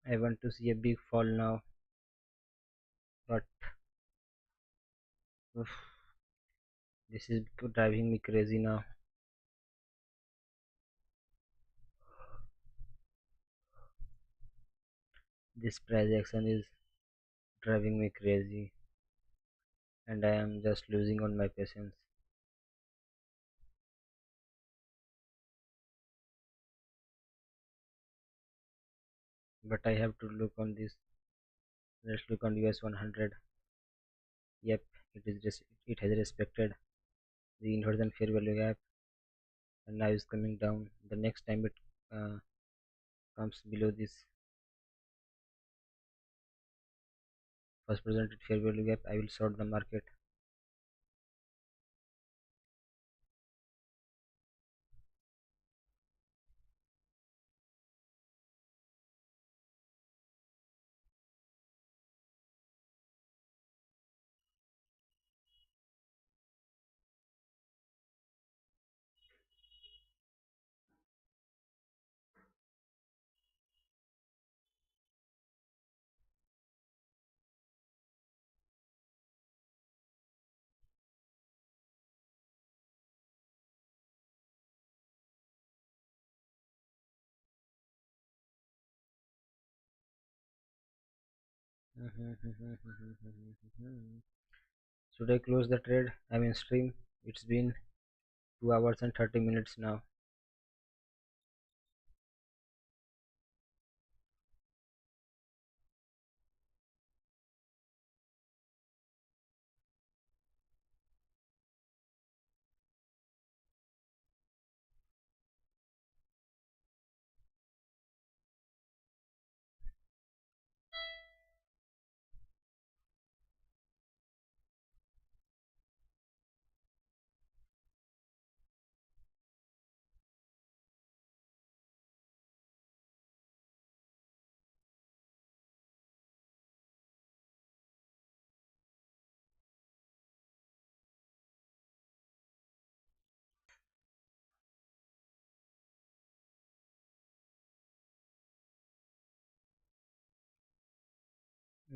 I want to see a big fall now, but oof, this is driving me crazy now. This price action is driving me crazy, and I am just losing on my patience. But I have to look on this. Let's look on US 100. Yep, it has respected the inversion fair value gap, and now is coming down. The next time it uh, comes below this first presented fair value gap, I will short the market. Should I close the trade? I mean stream. It's been 2 hours and 30 minutes now.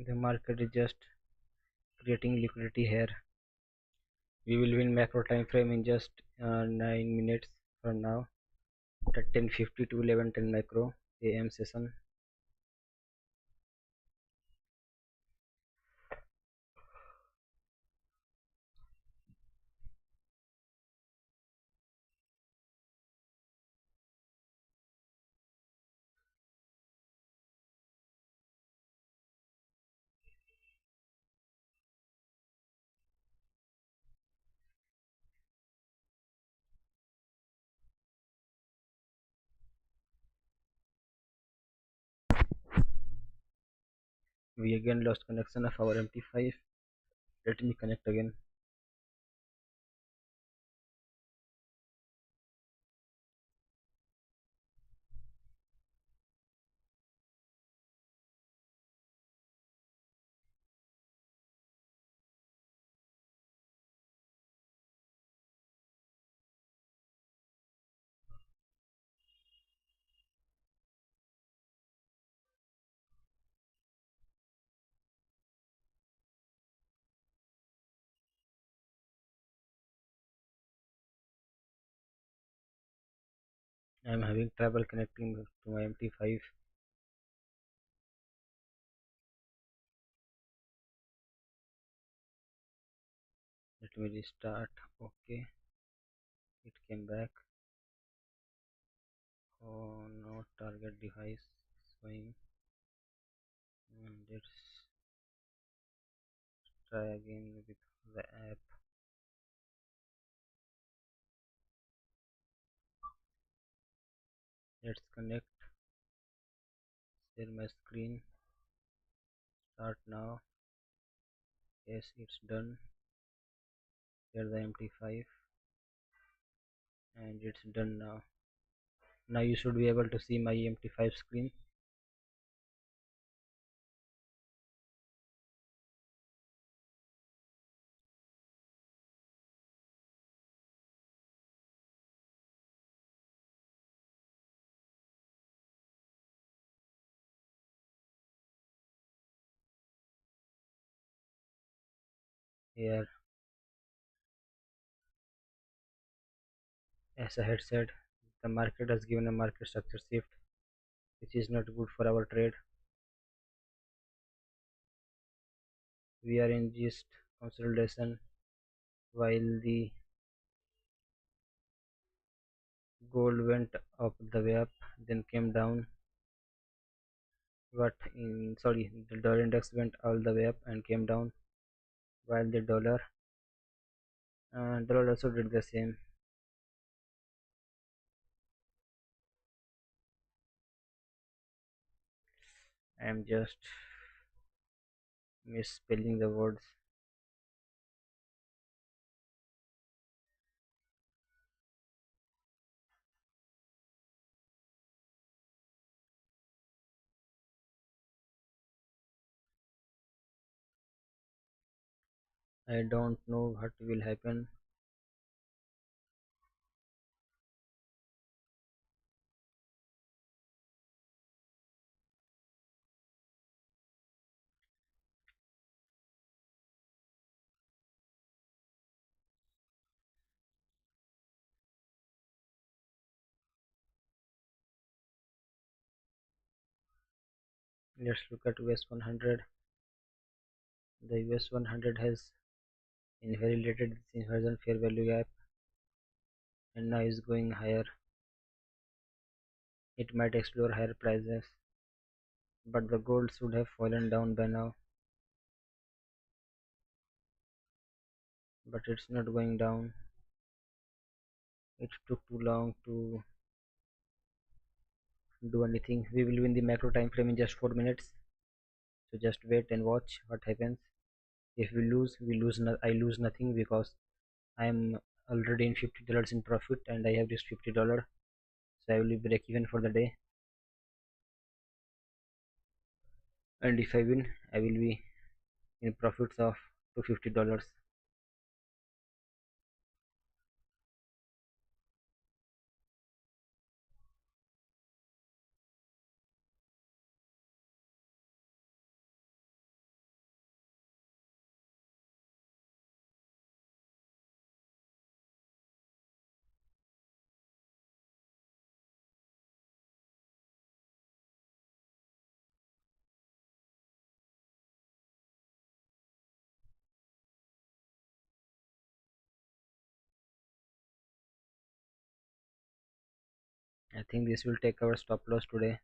The market is just creating liquidity here. We will win macro time frame in just 9 minutes from now at 10:50 to 11:10 macro AM session. We again lost connection of our MT5. Let me connect again. I am having trouble connecting to my MT5. Let me restart. Okay, it came back. Oh no, target device showing. Let's try again with the app. Let's connect, share my screen, start now. Yes, it's done. Share the MT5 and it's done now. Now you should be able to see my MT5 screen. Here, as I had said, the market has given a market structure shift, which is not good for our trade. We are in just consolidation while the gold went up the way up, then came down. But in sorry, the dollar index went all the way up and came down, while the dollar also did the same. I am just misspelling the words. I don't know what will happen. Let's look at US 100. The US 100 has invalidated this inversion fair value gap and now is going higher. It might explore higher prices, but the gold should have fallen down by now. But it's not going down. It took too long to do anything. We will win the macro time frame in just 4 minutes. So just wait and watch what happens. If we lose, I lose nothing because I am already in $50 in profit and I have this $50. So I will break even for the day. And if I win, I will be in profits of $250. I think this will take our stop loss today.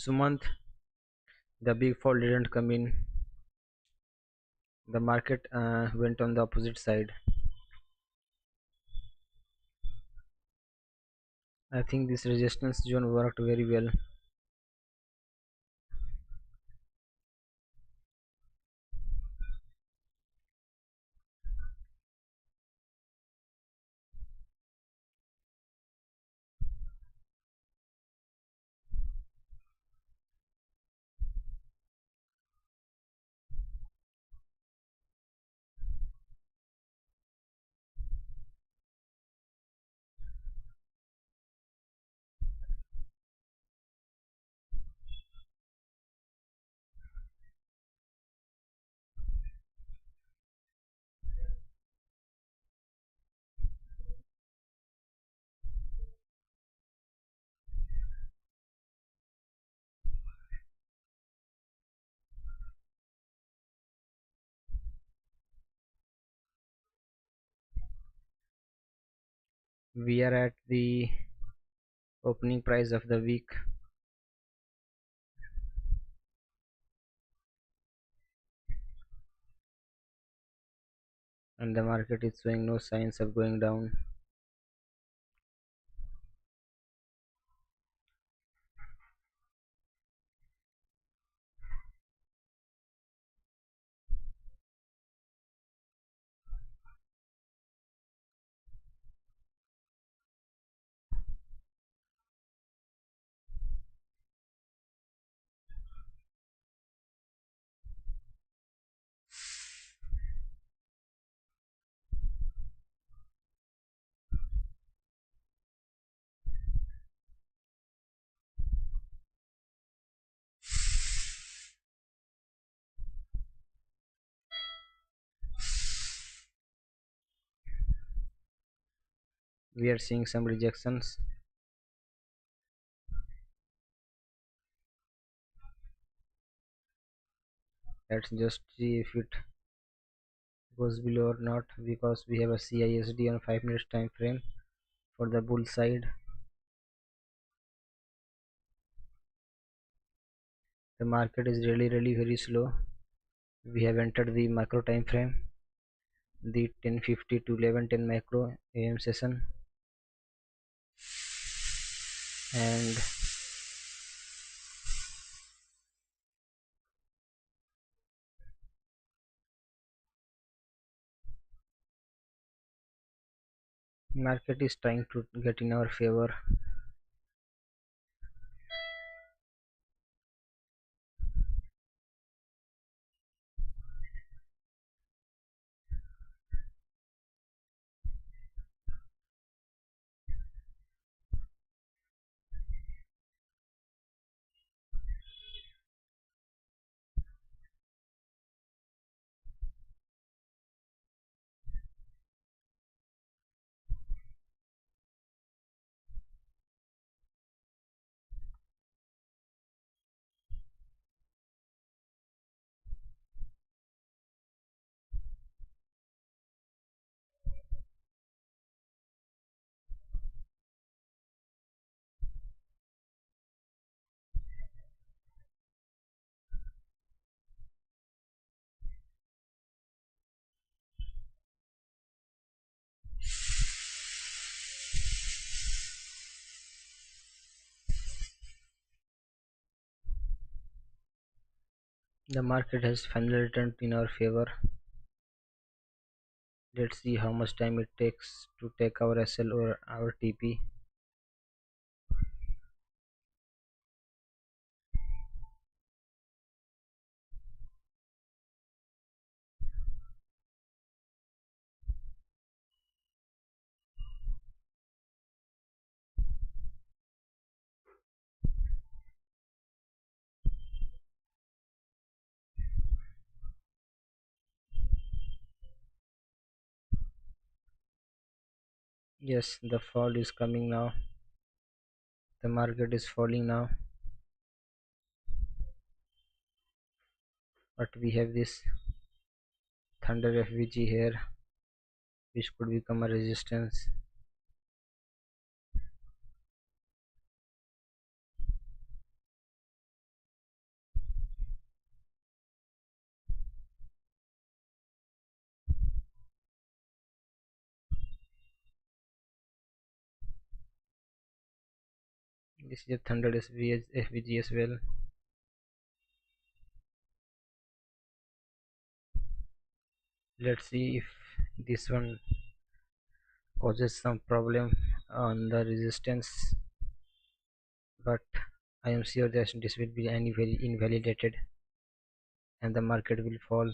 Sumant, the big fall didn't come in. The market went on the opposite side. I think this resistance zone worked very well. We are at the opening price of the week, and the market is showing no signs of going down. We are seeing some rejections. Let's just see if it goes below or not, because we have a CISD on 5 minutes time frame for the bull side. The market is really very slow. We have entered the macro time frame, the 1050 to 1110 macro AM session, and market is trying to get in our favor. The market has finally turned in our favor. Let's see how much time it takes to take our SL or our TP. Yes, the fall is coming now. The market is falling now, but we have this thunder FVG here, which could become a resistance. This is a thunder FVG as well. Let's see if this one causes some problem on the resistance, but I am sure that this will be invalidated and the market will fall.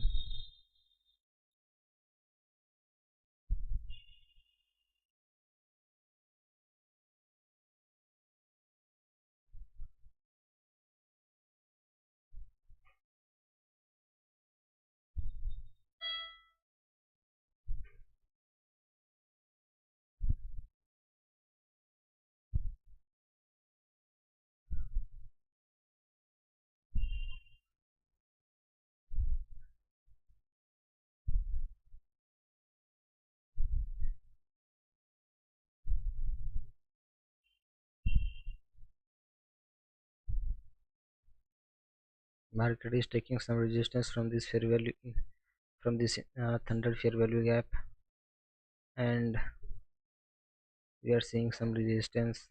Market is taking some resistance from this fair value, from this thunder fair value gap, and we are seeing some resistance.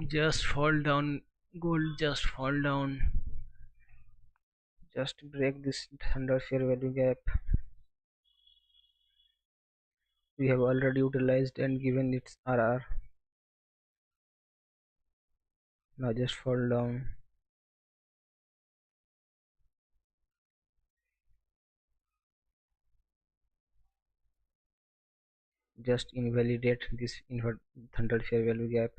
Just fall down, gold, just fall down, just break this thunder fair value gap. We have already utilized and given its RR. Now just fall down. Just invalidate this thunder fair value gap.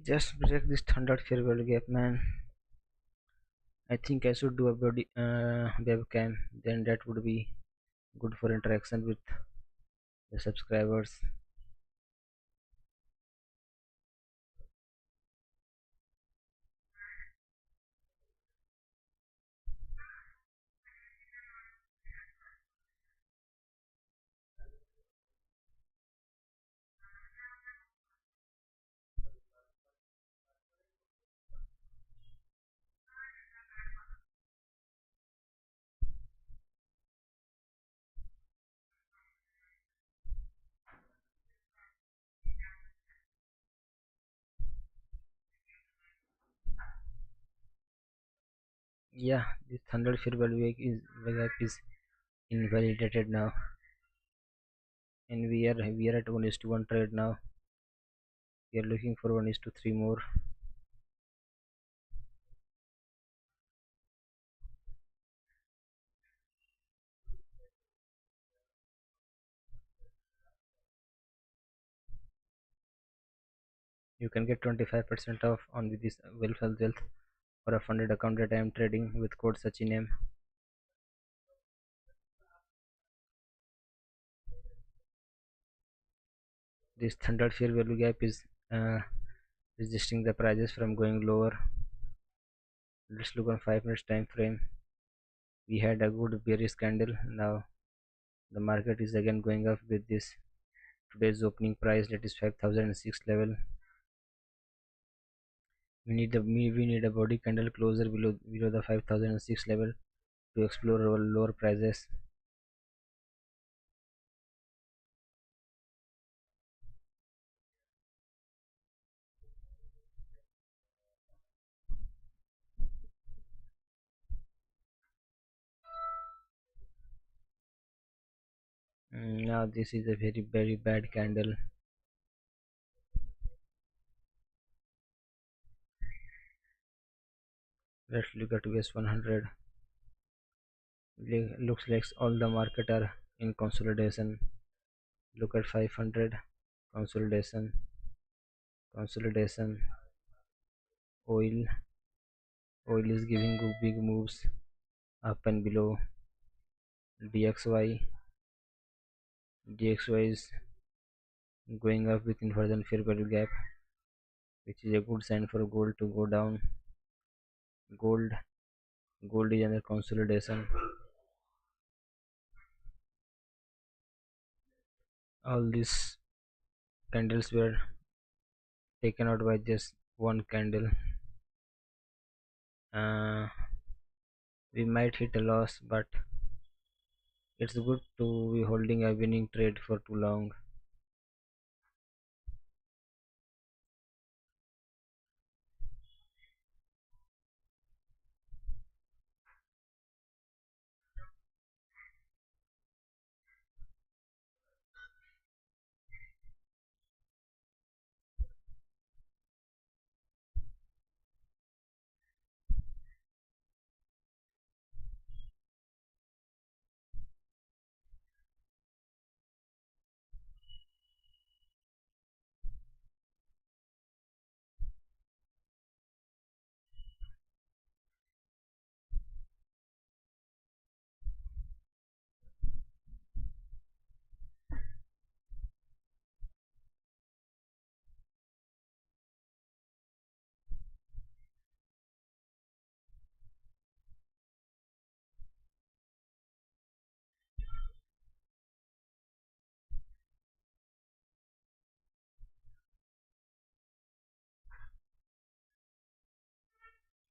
Just break this thunder fair value gap, man, I think I should do a body webcam, then that would be good for interaction with the subscribers. Yeah, this 100 share value gap is invalidated now, and we are at 1 is to 1 trade now. We are looking for 1 is to 3 more. You can get 25% off on with this wealth for a funded account that I am trading with code SachinM. This 100 share value gap is resisting the prices from going lower. Let's look on 5 minutes time frame. We had a good bearish candle. Now the market is again going up with this today's opening price, that is 5006 level. We need a body candle closer below the 5006 level to explore our lower prices. Now this is a very bad candle. Let's look at US 100. Looks like all the market are in consolidation. Look at 500. Consolidation. Oil is giving big moves up and below. DXY is going up with inversion fair value gap, which is a good sign for gold to go down. Gold is under consolidation. All these candles were taken out by just one candle. uh, we might hit a loss, but it's good to be holding a winning trade for too long.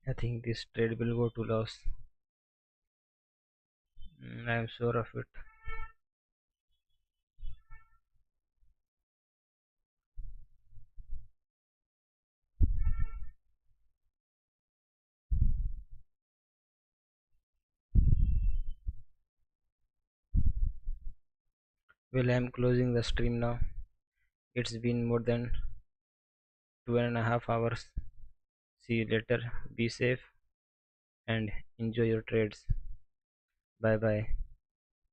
I think this trade will go to loss. I am sure of it. Well, I am closing the stream now. It's been more than 2.5 hours. See you later. Be safe and enjoy your trades. Bye bye.